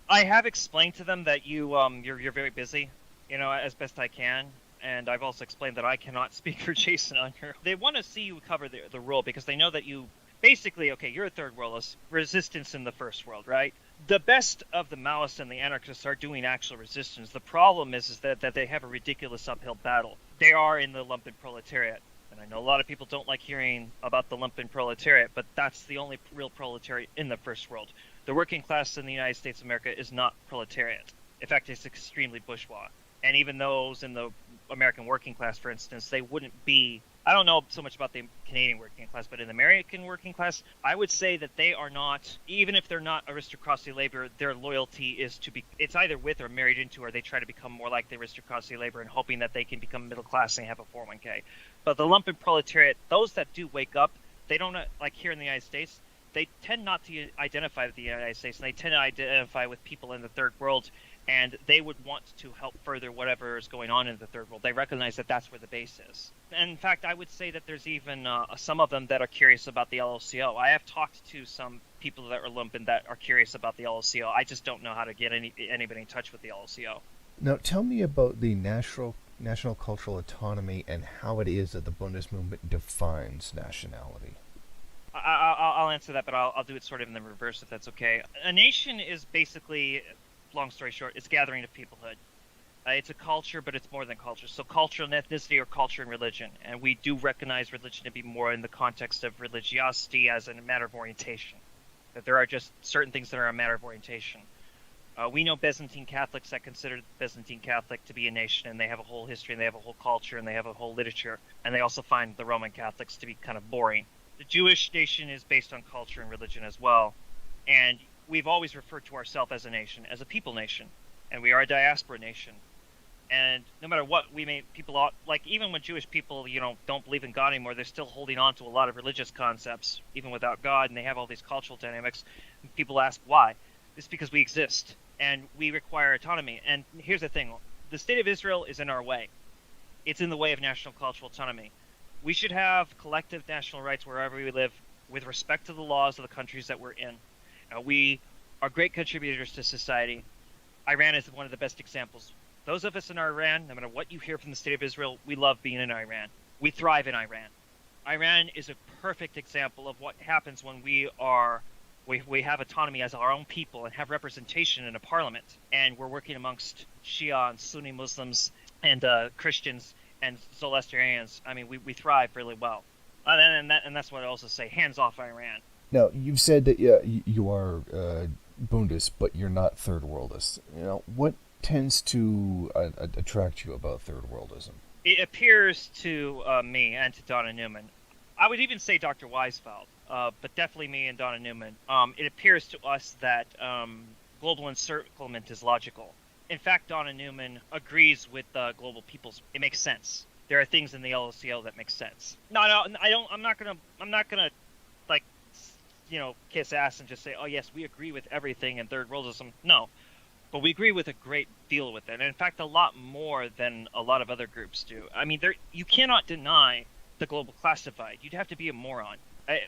I have explained to them that you're very busy, as best I can, and I've also explained that I cannot speak for Jason on here. They want to see you cover the role because they know that you basically, okay, you're a third worldist, resistance in the first world, right? The best of the Maoists and the anarchists are doing actual resistance. The problem is that they have a ridiculous uphill battle. They are in the lumpen proletariat. And I know a lot of people don't like hearing about the lumpen proletariat, but that's the only real proletariat in the first world. The working class in the United States of America is not proletariat. In fact, it's extremely bourgeois. And even those in the American working class, for instance, they wouldn't be... I don't know so much about the Canadian working class, but in the American working class, I would say that they are not, even if they're not aristocracy labor, their loyalty is to be, it's either with or married into, or they try to become more like the aristocracy labor and hoping that they can become middle class and have a 401k. But the lumpen proletariat, those that do wake up, they don't, like here in the United States, they tend not to identify with the United States, and they tend to identify with people in the third world, and they would want to help further whatever is going on in the third world. They recognize that that's where the base is. And in fact, I would say that there's even some of them that are curious about the LLCO. I have talked to some people that are lumpen that are curious about the LLCO. I just don't know how to get anybody in touch with the LLCO. Now, tell me about the national cultural autonomy and how it is that the Bundist movement defines nationality. I'll answer that, but I'll do it sort of in the reverse, if that's okay. A nation is basically, long story short, it's a gathering of peoplehood. It's a culture, but it's more than culture. So culture and ethnicity are culture and religion. And we do recognize religion to be more in the context of religiosity as a matter of orientation. That there are just certain things that are a matter of orientation. We know Byzantine Catholics that consider Byzantine Catholic to be a nation, and they have a whole history, and they have a whole culture, and they have a whole literature. And they also find the Roman Catholics to be kind of boring. The Jewish nation is based on culture and religion as well. And we've always referred to ourselves as a nation, as a people nation. And we are a diaspora nation. And no matter what, people, like even when Jewish people, don't believe in God anymore, they're still holding on to a lot of religious concepts, even without God, and they have all these cultural dynamics. And people ask why. It's because we exist, and we require autonomy. And here's the thing. The state of Israel is in our way. It's in the way of national cultural autonomy. We should have collective national rights wherever we live with respect to the laws of the countries that we're in. We are great contributors to society. Iran is one of the best examples. Those of us in Iran, no matter what you hear from the state of Israel, we love being in Iran. We thrive in Iran. Iran is a perfect example of what happens when we have autonomy as our own people and have representation in a parliament. And we're working amongst Shia and Sunni Muslims and Christians and Zoroastrians. I mean, we thrive really well. And that's what I also say, hands off Iran. Now, you've said that you are Bundist, but you're not third worldist. What tends to attract you about third worldism? It appears to me and to Donna Newman. I would even say Dr. Weisfeld, but definitely me and Donna Newman. It appears to us that global encirclement is logical. In fact, Donna Newman agrees with global peoples. It makes sense. There are things in the LLCO that make sense. No, I don't. I'm not gonna like, kiss ass and just say, oh yes, we agree with everything in third worldism. No. But we agree with a great deal with it. And in fact, a lot more than a lot of other groups do. I mean, you cannot deny the global class divide. You'd have to be a moron.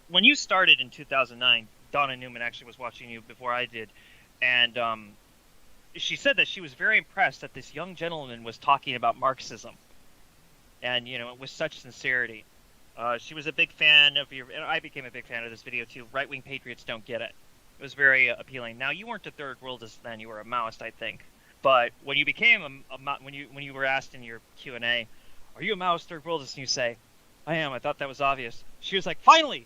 When you started in 2009, Donna Newman actually was watching you before I did. And she said that she was very impressed that this young gentleman was talking about Marxism. And, with such sincerity. She was a big fan of your... And I became a big fan of this video, too. Right-wing patriots don't get it. It was very appealing. Now, you weren't a third worldist then; you were a Maoist, I think. But when you became when you were asked in your Q&A, "Are you a Maoist third worldist?" and you say, "I am," I thought that was obvious. She was like, "Finally,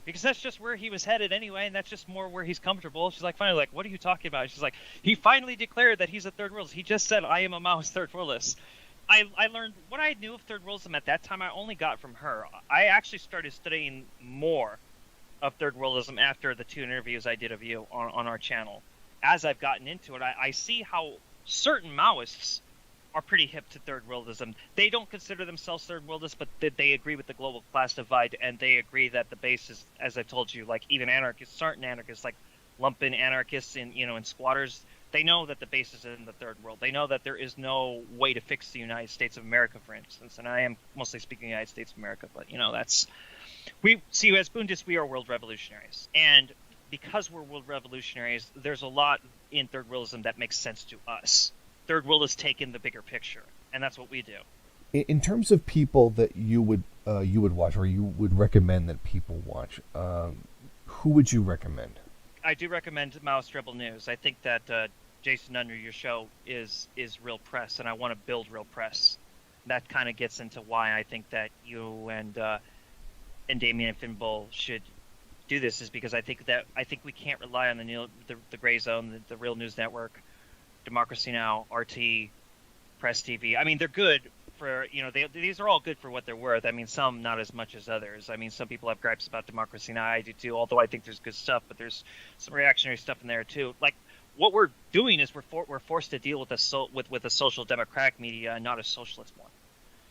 because that's just where he was headed anyway, and that's just more where he's comfortable." She's like, "Finally, what are you talking about?" She's like, "He finally declared that he's a third worldist. He just said I am a Maoist third worldist." I learned what I knew of third worldism at that time. I only got from her. I actually started studying more of third worldism after the 2 interviews I did of you on our channel. As I've gotten into it, I see how certain Maoists are pretty hip to third worldism. They don't consider themselves third worldists, but they agree with the global class divide, and they agree that the base is, as I told you, like even anarchists, certain anarchists, like lump in anarchists in squatters. They know that the base is in the third world. They know that there is no way to fix the United States of America, for instance. And I am mostly speaking United States of America, but that's we see as Bundists, we are world revolutionaries, and because we're world revolutionaries, there's a lot in third worldism that makes sense to us. Third world has taken the bigger picture, and that's what we do. In terms of people that you would watch, or you would recommend that people watch, who would you recommend? I do recommend Maoist Rebel News. I think that Jason, under your show is real press, and I want to build real press. That kind of gets into why I think that you and Damien and Finbull should do this, is because I think we can't rely on the Gray Zone, the Real News Network, Democracy Now, RT, Press TV. I mean, they're good for these are all good for what they're worth. I mean, some not as much as others. I mean, some people have gripes about Democracy Now. I do too, although I think there's good stuff, but there's some reactionary stuff in there too. Like, what we're doing is we're forced to deal with a social democratic media and not a socialist one.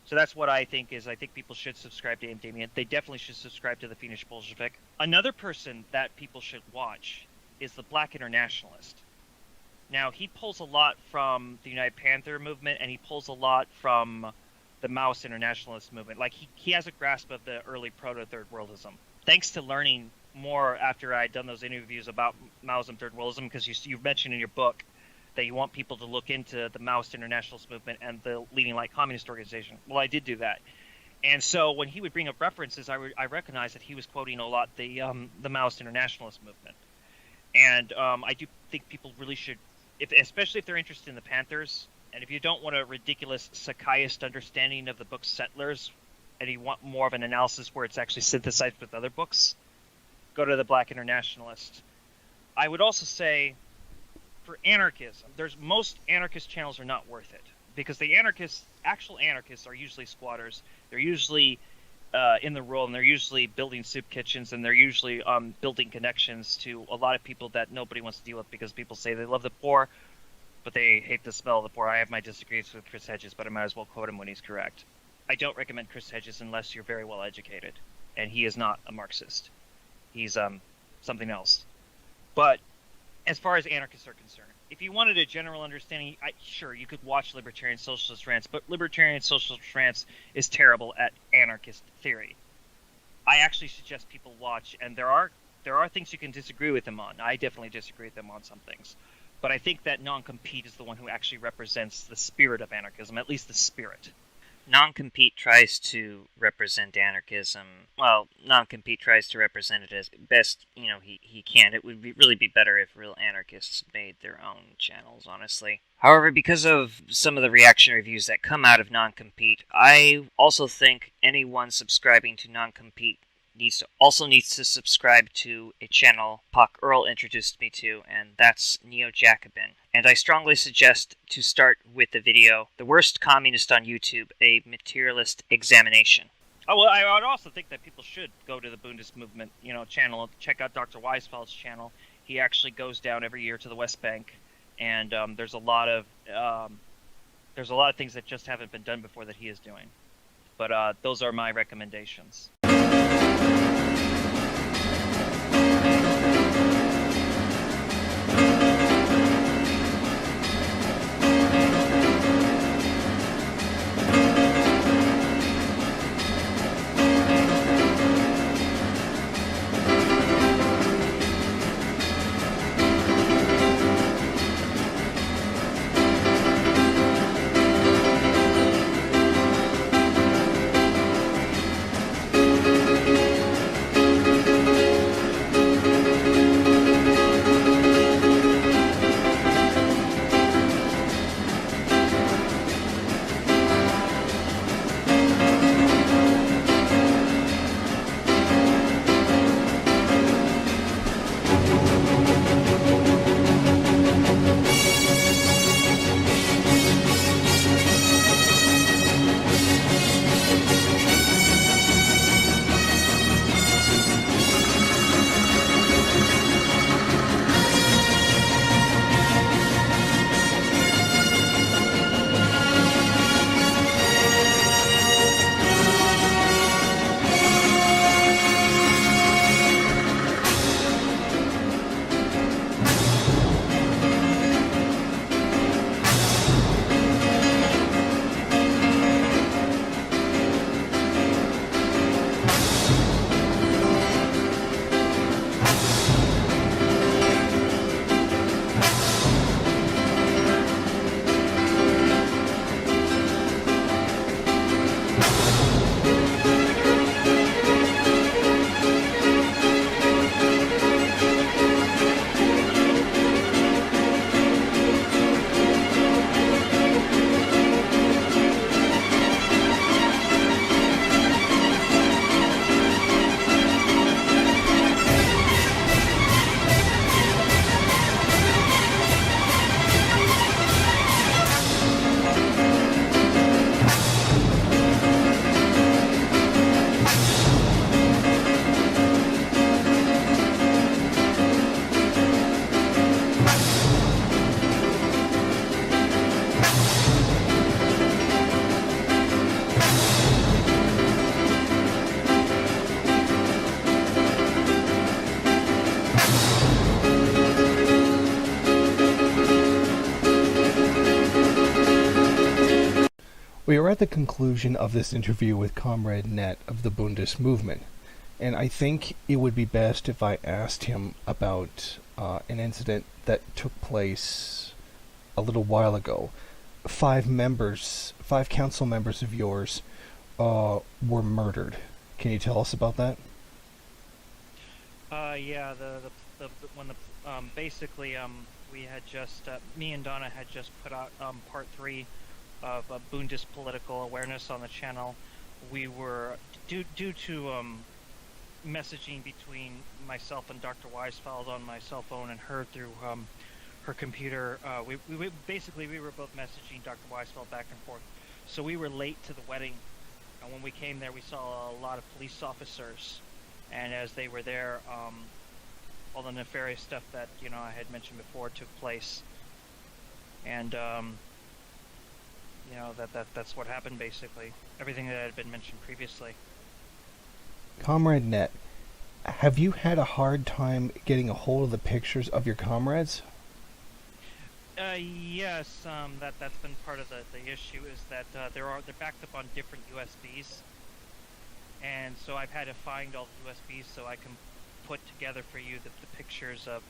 So that's what I think is. I think people should subscribe to Damien. They definitely should subscribe to the Fiendish Bolshevik. Another person that people should watch is the Black Internationalist. Now, he pulls a lot from the United Panther movement, and he pulls a lot from the Maoist Internationalist movement. Like, he has a grasp of the early proto-third worldism. Thanks to learning more after I'd done those interviews about Maoism, third worldism, because you've mentioned in your book that you want people to look into the Maoist Internationalist movement and the Leading Light Communist Organization. Well, I did do that. And so when he would bring up references, I recognized that he was quoting a lot the Maoist Internationalist movement. And I do think people really should, especially if they're interested in the Panthers, and if you don't want a ridiculous Sakaiist understanding of the book Settlers, and you want more of an analysis where it's actually synthesized with other books, go to the Black Internationalist. I would also say, for anarchism, most anarchist channels are not worth it, because the actual anarchists are usually squatters. They're usually in the rural, and they're usually building soup kitchens, and they're usually building connections to a lot of people that nobody wants to deal with, because people say they love the poor, but they hate the smell of the poor. I have my disagreements with Chris Hedges, but I might as well quote him when he's correct. I don't recommend Chris Hedges unless you're very well educated, and he is not a Marxist. He's something else. But as far as anarchists are concerned, if you wanted a general understanding, sure, you could watch Libertarian Socialist Rants, but Libertarian Socialist Rants is terrible at anarchist theory. I actually suggest people watch, and there are things you can disagree with him on. I definitely disagree with him on some things. But I think that Non-Compete is the one who actually represents the spirit of anarchism, at least the spirit. Non-Compete tries to represent anarchism. Well, Non-Compete tries to represent it as best, he can. It would really be better if real anarchists made their own channels, honestly. However, because of some of the reactionary views that come out of Non-Compete, I also think anyone subscribing to Non-Compete needs to subscribe to a channel Puck Earl introduced me to, and that's Neo-Jacobin. And I strongly suggest to start with the video, The Worst Communist on YouTube, a Materialist Examination. Oh, well, I would also think that people should go to the Bundist Movement, channel, check out Dr. Weisfeld's channel. He actually goes down every year to the West Bank, and there's a lot of things that just haven't been done before that he is doing. But those are my recommendations. We are at the conclusion of this interview with Comrade Net of the Bundist movement, and I think it would be best if I asked him about an incident that took place a little while ago. 5 council members of yours were murdered. Can you tell us about that? Yeah, the when the basically we had just me and Donna had just put out part 3 of Bundist political awareness on the channel. We were due to messaging between myself and Dr. Weisfeld on my cell phone and her through her computer. We basically we were both messaging Dr. Weisfeld back and forth. So we were late to the wedding, and when we came there, we saw a lot of police officers. And as they were there, all the nefarious stuff that I had mentioned before took place. And that's what happened basically. Everything that had been mentioned previously. Comrade Net, have you had a hard time getting a hold of the pictures of your comrades? Yes, that's been part of the issue is that they're backed up on different USBs. And so I've had to find all the USBs so I can put together for you the pictures of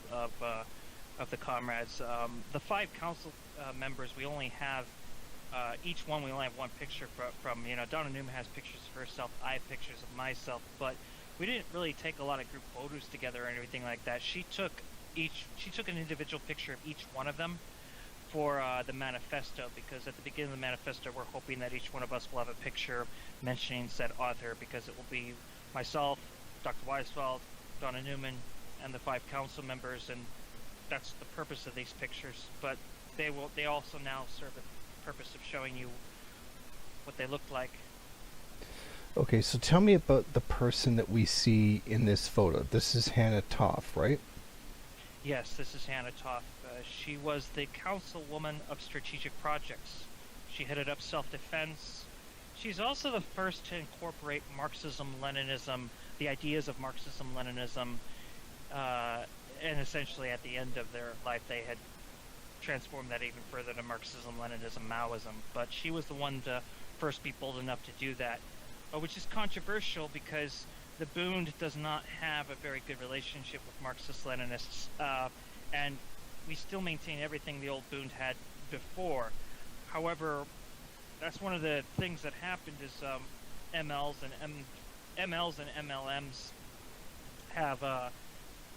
the comrades. The 5 council members, we only have each one. We only have one picture from. Donna Newman has pictures of herself. I have pictures of myself, but we didn't really take a lot of group photos together or anything like that. She took an individual picture of each one of them for the manifesto, because at the beginning of the manifesto we're hoping that each one of us will have a picture mentioning said author, because it will be myself, Dr. Weisfeld, Donna Newman, and the 5 council members, and that's the purpose of these pictures. But they also now serve the purpose of showing you what they look like. Okay, so tell me about the person that we see in this photo. This is Hannah Toff, right? Yes, this is Hannah Toff. She was the councilwoman of strategic projects. She headed up self-defense. She's also the first to incorporate Marxism-Leninism, the ideas of Marxism-Leninism, and essentially at the end of their life they had transformed that even further to Marxism-Leninism, Maoism. But she was the one to first be bold enough to do that, which is controversial because the Bund does not have a very good relationship with Marxist-Leninists, and we still maintain everything the old Bund had before. However, that's one of the things that happened is MLs and MLMs have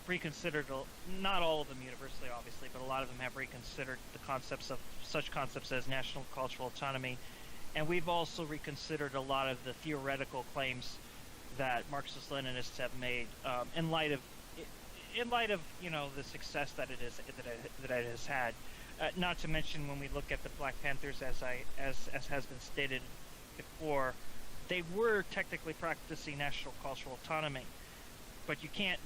reconsidered, not all of them universally obviously, but a lot of them have reconsidered the concepts of such concepts as national cultural autonomy, and we've also reconsidered a lot of the theoretical claims that Marxist-Leninists have made in light of the success that it has had. Not to mention when we look at the Black Panthers, as has been stated before, they were technically practicing national cultural autonomy, but you can't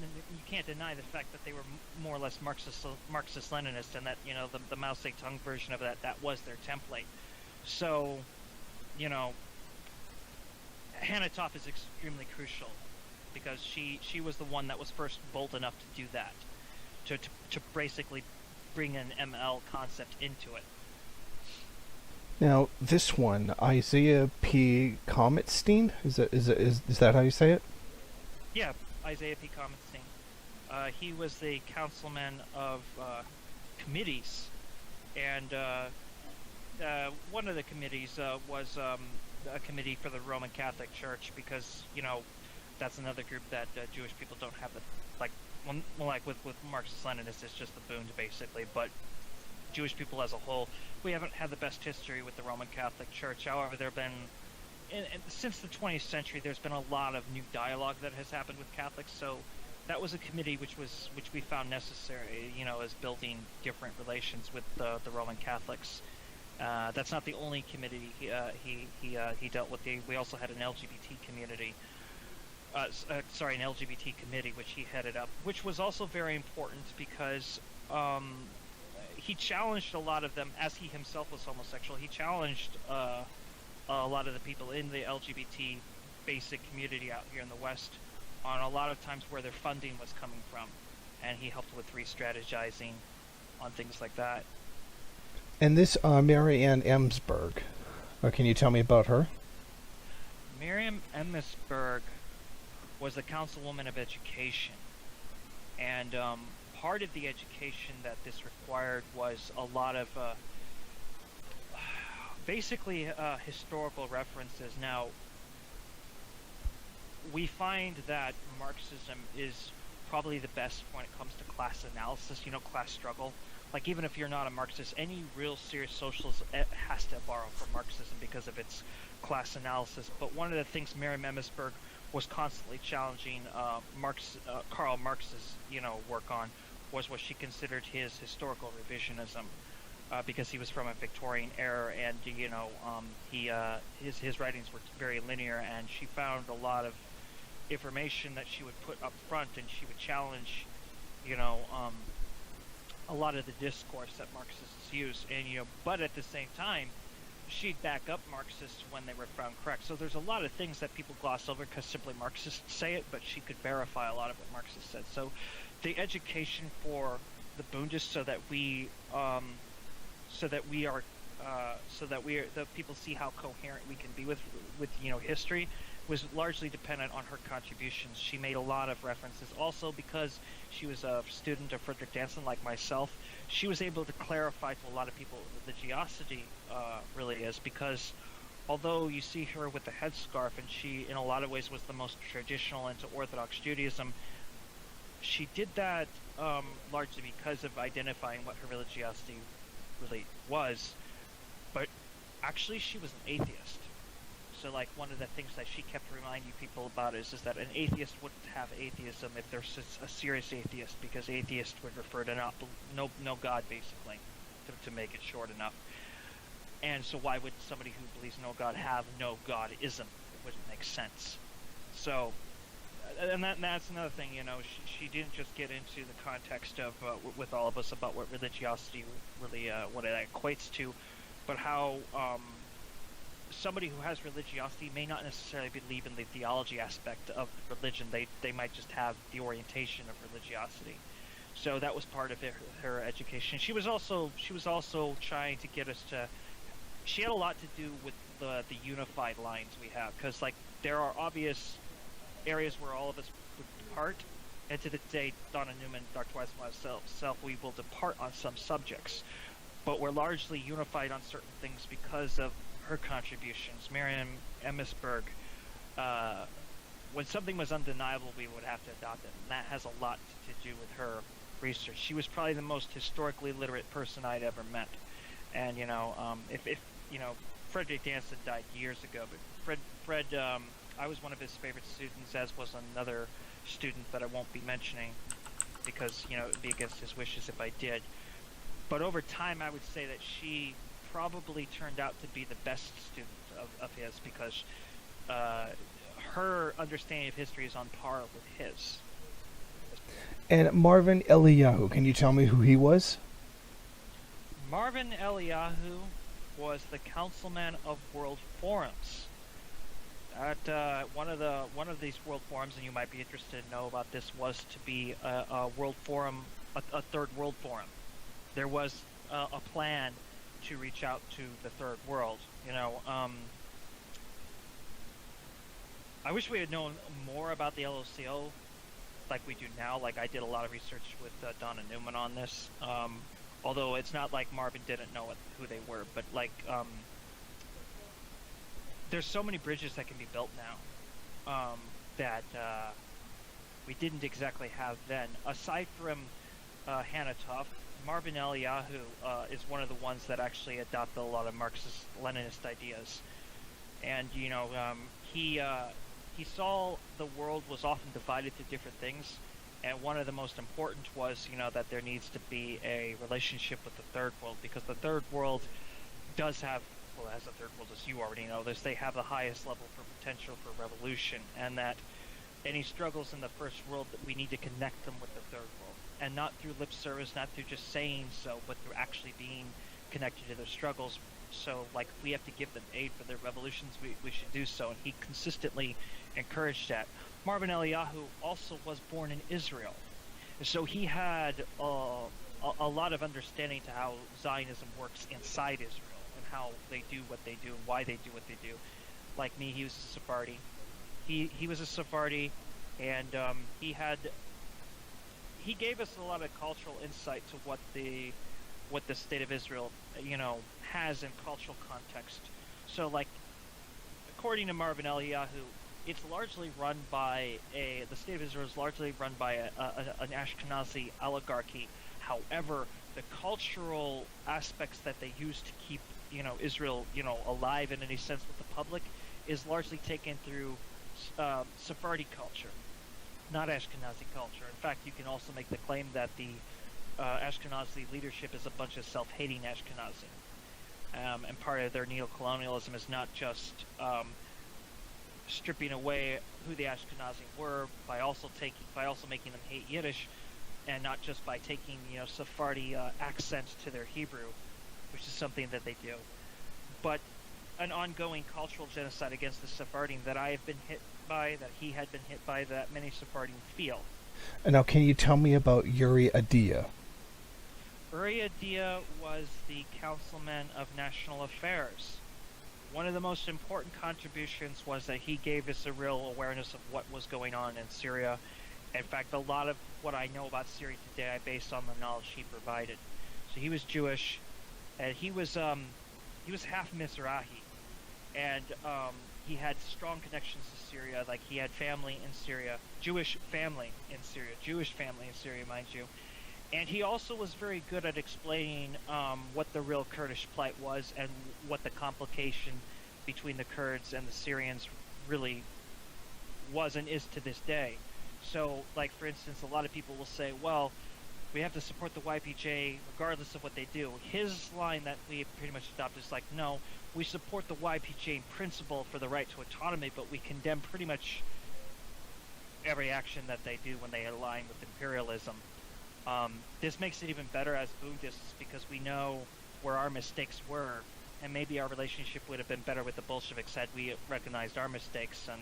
deny the fact that they were more or less Marxist-Leninist, and that the Mao Zedong version of that was their template. So, Hannah Toff is extremely crucial because she was the one that was first bold enough to do that, to basically bring an ML concept into it. Now, this one, Isaiah P. Kometstein, is that how you say it? Yeah, Isaiah P. Kometstein. He was the councilman of committees, and one of the committees was a committee for the Roman Catholic Church, because that's another group that Jewish people don't have with Marxist-Leninists, it's just the Bund basically, but Jewish people as a whole, we haven't had the best history with the Roman Catholic Church. However, there have been, since the 20th century, there's been a lot of new dialogue that has happened with Catholics, so that was a committee which we found necessary, as building different relations with the Roman Catholics. That's not the only committee he dealt with. We also had an LGBT community. An LGBT committee, which he headed up, which was also very important because he challenged a lot of them, as he himself was homosexual. He challenged a lot of the people in the LGBT basic community out here in the West on a lot of times where their funding was coming from, and he helped with re-strategizing on things like that. And this Mary Ann Emsberg, Or can you tell me about her? Miriam Emmisberg was the councilwoman of education, and part of the education that this required was a lot of basically historical references. Now, we find that Marxism is probably the best when it comes to class analysis, class struggle. Like, even if you're not a Marxist, any real serious socialist has to borrow from Marxism because of its class analysis. But one of the things Miriam Emmisberg was constantly challenging Karl Marx's, work on was what she considered his historical revisionism. Because he was from a Victorian era, and his writings were very linear, and she found a lot of information that she would put up front, and she would challenge, a lot of the discourse that Marxists use, and but at the same time, she'd back up Marxists when they were found correct. So there's a lot of things that people gloss over because simply Marxists say it, but she could verify a lot of what Marxists said. So the education for the Bundists, so that people see how coherent we can be with history, was largely dependent on her contributions. She made a lot of references. Also, because she was a student of Frederick Danson, like myself, she was able to clarify to a lot of people what religiosity really is. Because although you see her with the headscarf, and she, in a lot of ways, was the most traditional into Orthodox Judaism, she did that largely because of identifying what her religiosity really was. But actually, she was an atheist. So, like, one of the things that she kept reminding people about is that an atheist wouldn't have atheism if there's a serious atheist, because atheist would refer to no God, basically, to make it short enough. And so why would somebody who believes no God have no Godism? It wouldn't make sense. So, and that's another thing, she didn't just get into the context of, with all of us, about what religiosity really, what it equates to, but how somebody who has religiosity may not necessarily believe in the theology aspect of religion. They might just have the orientation of religiosity. So that was part of her education. She was also trying to get us to. She had a lot to do with the unified lines we have, because like there are obvious areas where all of us would depart, and to this day, Donna Newman, Dr. Weiss, and myself, we will depart on some subjects, but we're largely unified on certain things because of her contributions. Miriam Emmisberg, when something was undeniable, we would have to adopt it, and that has a lot to do with her research. She was probably the most historically literate person I'd ever met, and if Frederick Danson died years ago, but Fred, I was one of his favorite students, as was another student that I won't be mentioning because it would be against his wishes if I did. But over time, I would say that she probably turned out to be the best student of his, because her understanding of history is on par with his. And Marvin Eliyahu, can you tell me who he was? Marvin Eliyahu was the councilman of World Forums. At one of these World Forums, and you might be interested to know about this, was to be a World Forum, a Third World Forum. There was a plan to reach out to the Third World. I wish we had known more about the LOCO like we do now. Like, I did a lot of research with Donna Newman on this. Although it's not like Marvin didn't know who they were, but like there's so many bridges that can be built now that we didn't exactly have then. Aside from Hannah Tuff, Marvin Eliyahu is one of the ones that actually adopted a lot of Marxist-Leninist ideas, and he saw the world was often divided to different things, and one of the most important was that there needs to be a relationship with the Third World, because the Third World does have, well, as the Third World, as you already know, they have the highest level for potential for revolution, and that any struggles in the First World, that we need to connect them with the Third World, and not through lip service, not through just saying so, but through actually being connected to their struggles. So, like, if we have to give them aid for their revolutions, we should do so, and he consistently encouraged that. Marvin Eliyahu also was born in Israel, so he had a lot of understanding to how Zionism works inside Israel. and how they do what they do and why they do what they do. Like me, he was a Sephardi. He was a Sephardi, and he gave us a lot of cultural insight to what the state of Israel, has in cultural context. So, like, according to Marvin Eliyahu, it's largely run by the state of Israel is largely run by an Ashkenazi oligarchy. However, the cultural aspects that they use to keep, Israel, alive in any sense with the public, is largely taken through Sephardi culture, not Ashkenazi culture. In fact, you can also make the claim that the Ashkenazi leadership is a bunch of self-hating Ashkenazi. And part of their neo-colonialism is not just stripping away who the Ashkenazi were by also making them hate Yiddish, and not just by taking Sephardi accents to their Hebrew, which is something that they do, but an ongoing cultural genocide against the Sephardim that I have been hit by, that he had been hit by, that many Sephardim feel. And now, can you tell me about Uri Adia? Uri Adia was the councilman of national affairs. One of the most important contributions was that he gave us a real awareness of what was going on in Syria. In fact, a lot of what I know about Syria today I based on the knowledge he provided. So he was Jewish, and he was half Mizrahi, and he had strong connections to Syria. Like, he had family in Syria, Jewish family in Syria, mind you. And he also was very good at explaining what the real Kurdish plight was and what the complication between the Kurds and the Syrians really was and is to this day. So, like, for instance, a lot of people will say, well, we have to support the YPJ regardless of what they do. His line that we pretty much adopted is like, no, we support the YPJ in principle for the right to autonomy, but we condemn pretty much every action that they do when they align with imperialism. This makes it even better as Buddhists because we know where our mistakes were, and maybe our relationship would have been better with the Bolsheviks had we recognized our mistakes. And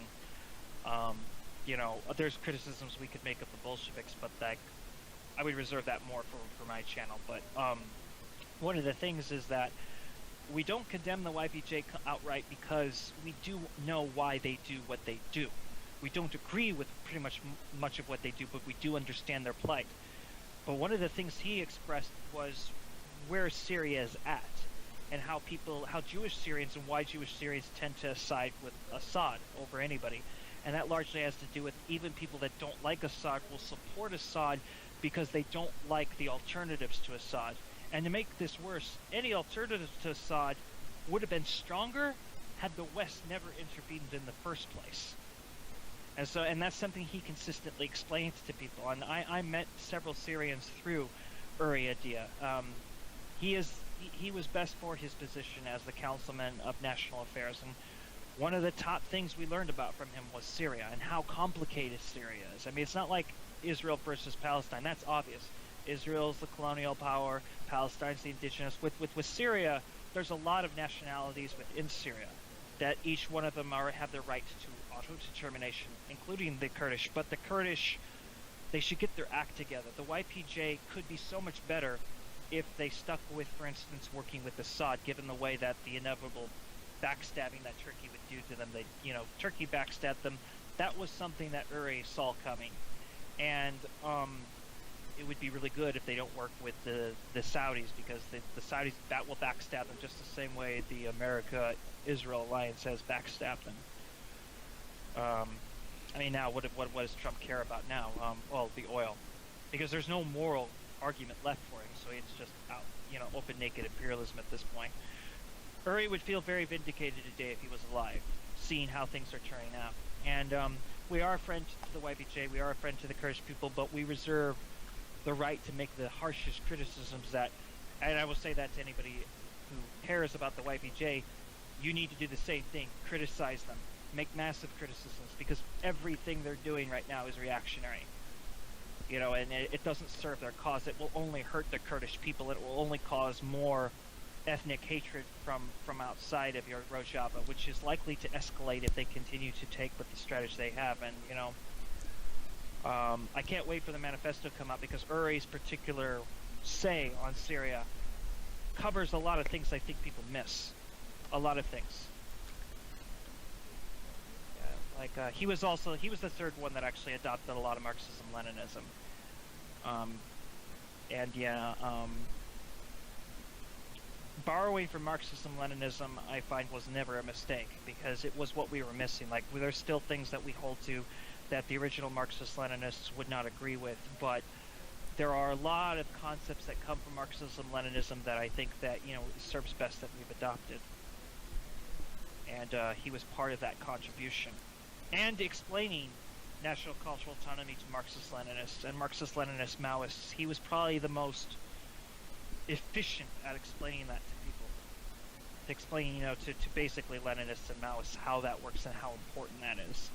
there's criticisms we could make of the Bolsheviks, but that I would reserve that more for my channel. But one of the things is that we don't condemn the YPJ outright because we do know why they do what they do. We don't agree with pretty much of what they do, but we do understand their plight. But one of the things he expressed was where Syria is at, and how Jewish Syrians and why Jewish Syrians tend to side with Assad over anybody. And that largely has to do with even people that don't like Assad will support Assad because they don't like the alternatives to Assad. And to make this worse, any alternative to Assad would have been stronger had the West never intervened in the first place. And that's something he consistently explains to people. And I met several Syrians through Uri Adia. He was best for his position as the councilman of national affairs. And one of the top things we learned about from him was Syria and how complicated Syria is. I mean, it's not like Israel versus Palestine. That's obvious. Israel's the colonial power. Palestine's the indigenous. With Syria, there's a lot of nationalities within Syria that each one of them have the right to autodetermination, including the Kurdish. But the Kurdish, they should get their act together. The YPJ could be so much better if they stuck with, for instance, working with Assad, given the way that the inevitable backstabbing that Turkey would do to them. Turkey backstabbed them. That was something that Uri saw coming. And it would be really good if they don't work with the Saudis, because the Saudis, that will backstab them just the same way the America-Israel alliance has backstabbed them. Now, what does Trump care about now? The oil. Because there's no moral argument left for him, so it's just out, open, naked imperialism at this point. Uri would feel very vindicated today if he was alive, seeing how things are turning out. And we are a friend to the YPJ, we are a friend to the Kurdish people, but we reserve the right to make the harshest criticisms and I will say that to anybody who cares about the YPJ, you need to do the same thing, criticize them, make massive criticisms, because everything they're doing right now is reactionary. And it doesn't serve their cause. It will only hurt the Kurdish people. It will only cause more ethnic hatred from outside of your Rojava, which is likely to escalate if they continue to take with the strategy they have. And I can't wait for the manifesto to come out, because Uri's particular say on Syria covers a lot of things I think people miss. A lot of things. He was the third one that actually adopted a lot of Marxism-Leninism. Borrowing from Marxism-Leninism, I find, was never a mistake, because it was what we were missing. Like, there's still things that we hold to that the original Marxist-Leninists would not agree with, but there are a lot of concepts that come from Marxism-Leninism that I think that, it serves best that we've adopted. And he was part of that contribution. And explaining national cultural autonomy to Marxist-Leninists and Marxist-Leninist Maoists, he was probably the most efficient at explaining that to people. To explain, to basically Leninists and Maoists how that works and how important that is.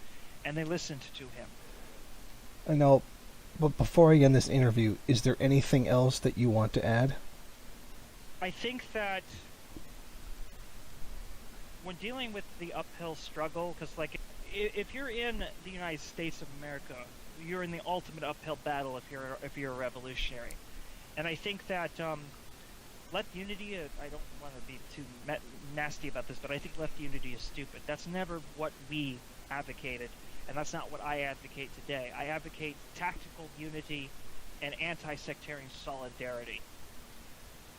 And they listened to him. I know, but before I end this interview, is there anything else that you want to add? I think that when dealing with the uphill struggle, because if you're in the United States of America, you're in the ultimate uphill battle if you're a revolutionary. And I think that left unity, I don't want to be too nasty about this, but I think left unity is stupid. That's never what we advocated, and that's not what I advocate today. I advocate tactical unity and anti-sectarian solidarity.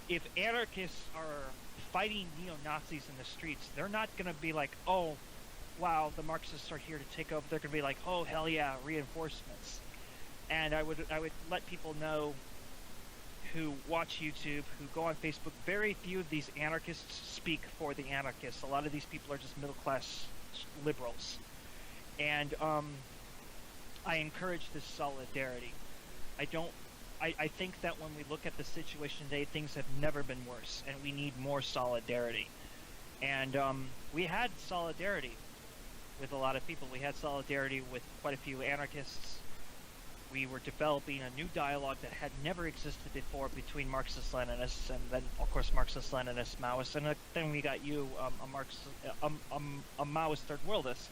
If anarchists are fighting neo-Nazis in the streets, they're not going to be like, oh, wow, the Marxists are here to take over. They're going to be like, oh, hell yeah, reinforcements. And I would let people know who watch YouTube, who go on Facebook, very few of these anarchists speak for the anarchists. A lot of these people are just middle-class liberals. And I encourage this solidarity. I think that when we look at the situation today, things have never been worse, and we need more solidarity. And we had solidarity with a lot of people. We had solidarity with quite a few anarchists. We were developing a new dialogue that had never existed before between Marxist-Leninists and then, of course, Marxist-Leninist Maoists. And then we got you, a Maoist third worldist.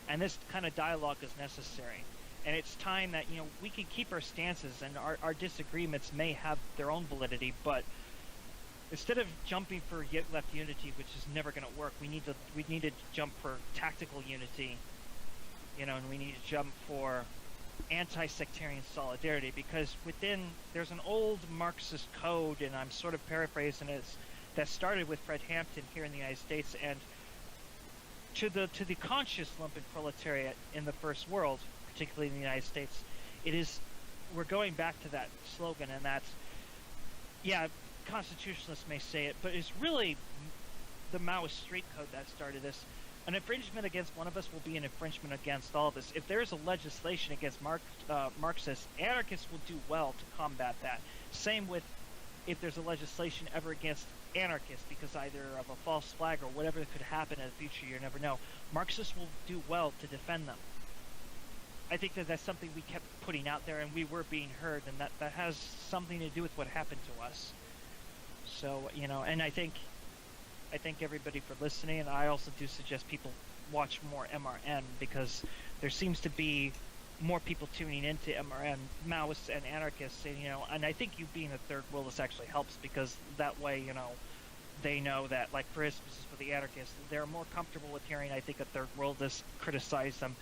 And this kind of dialogue is necessary. And it's time that, we can keep our stances, and our disagreements may have their own validity, but instead of jumping for left unity, which is never going to work, we need to jump for tactical unity, and we need to jump for anti-sectarian solidarity, because there's an old Marxist code, and I'm sort of paraphrasing it, that started with Fred Hampton here in the United States, and to the conscious lumpen proletariat in the first world, particularly in the United States, we're going back to that slogan, and that's, constitutionalists may say it, but it's really the Maoist street code that started this. An infringement against one of us will be an infringement against all of us. If there is a legislation against Marxists, anarchists will do well to combat that. Same with if there's a legislation ever against anarchists, because either of a false flag or whatever could happen in the future, you never know. Marxists will do well to defend them. I think that's something we kept putting out there, and we were being heard, and that has something to do with what happened to us. So, and I thank everybody for listening, and I also do suggest people watch more MRN, because there seems to be more people tuning into MRN, Maoists and anarchists, and I think you being a third worldist actually helps, because that way, they know that, like, for instance, for the anarchists, they're more comfortable with hearing, I think, a third worldist criticize them,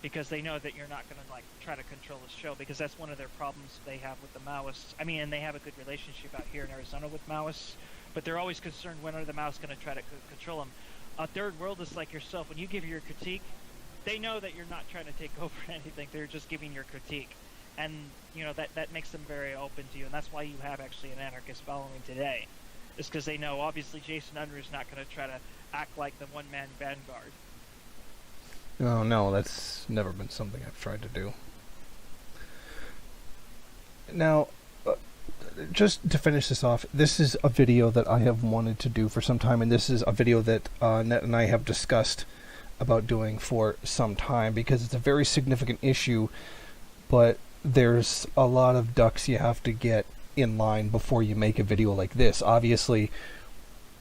because they know that you're not going to, try to control the show, because that's one of their problems they have with the Maoists. I mean, and they have a good relationship out here in Arizona with Maoists, but they're always concerned when are the Maoists going to try to control them. A third worldist like yourself, when you give your critique, they know that you're not trying to take over anything. They're just giving your critique. And, that makes them very open to you, and that's why you have actually an anarchist following today. It's because they know, obviously, Jason Unruh is not going to try to act like the one-man vanguard. Oh, no, that's never been something I've tried to do. Now, just to finish this off, this is a video that I have wanted to do for some time, and this is a video that Net and I have discussed about doing for some time, because it's a very significant issue, but there's a lot of ducks you have to get in line before you make a video like this. Obviously,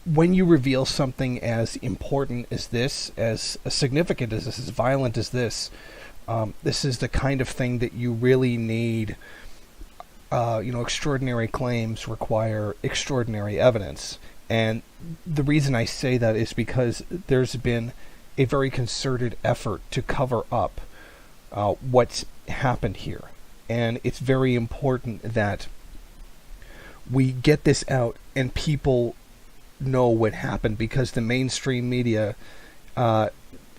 when you reveal something as important as this, as significant as this, as violent as this, this is the kind of thing that you really need extraordinary claims require extraordinary evidence. And the reason I say that is because there's been a very concerted effort to cover up what's happened here. And it's very important that we get this out and people know what happened, because the mainstream media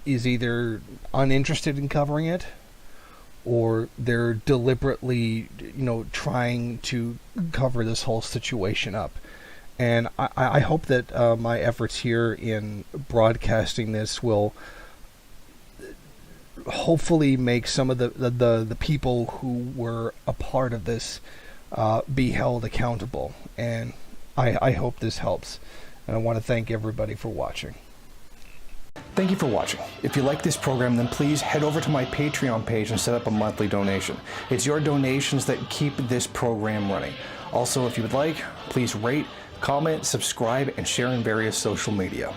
is either uninterested in covering it, or they're deliberately, trying to cover this whole situation up. And I hope that my efforts here in broadcasting this will hopefully make some of the people who were a part of this be held accountable. And I hope this helps. And I want to thank everybody for watching. Thank you for watching. If you like this program, then please head over to my Patreon page and set up a monthly donation. It's your donations that keep this program running. Also, if you would like, please rate, comment, subscribe, and share in various social media.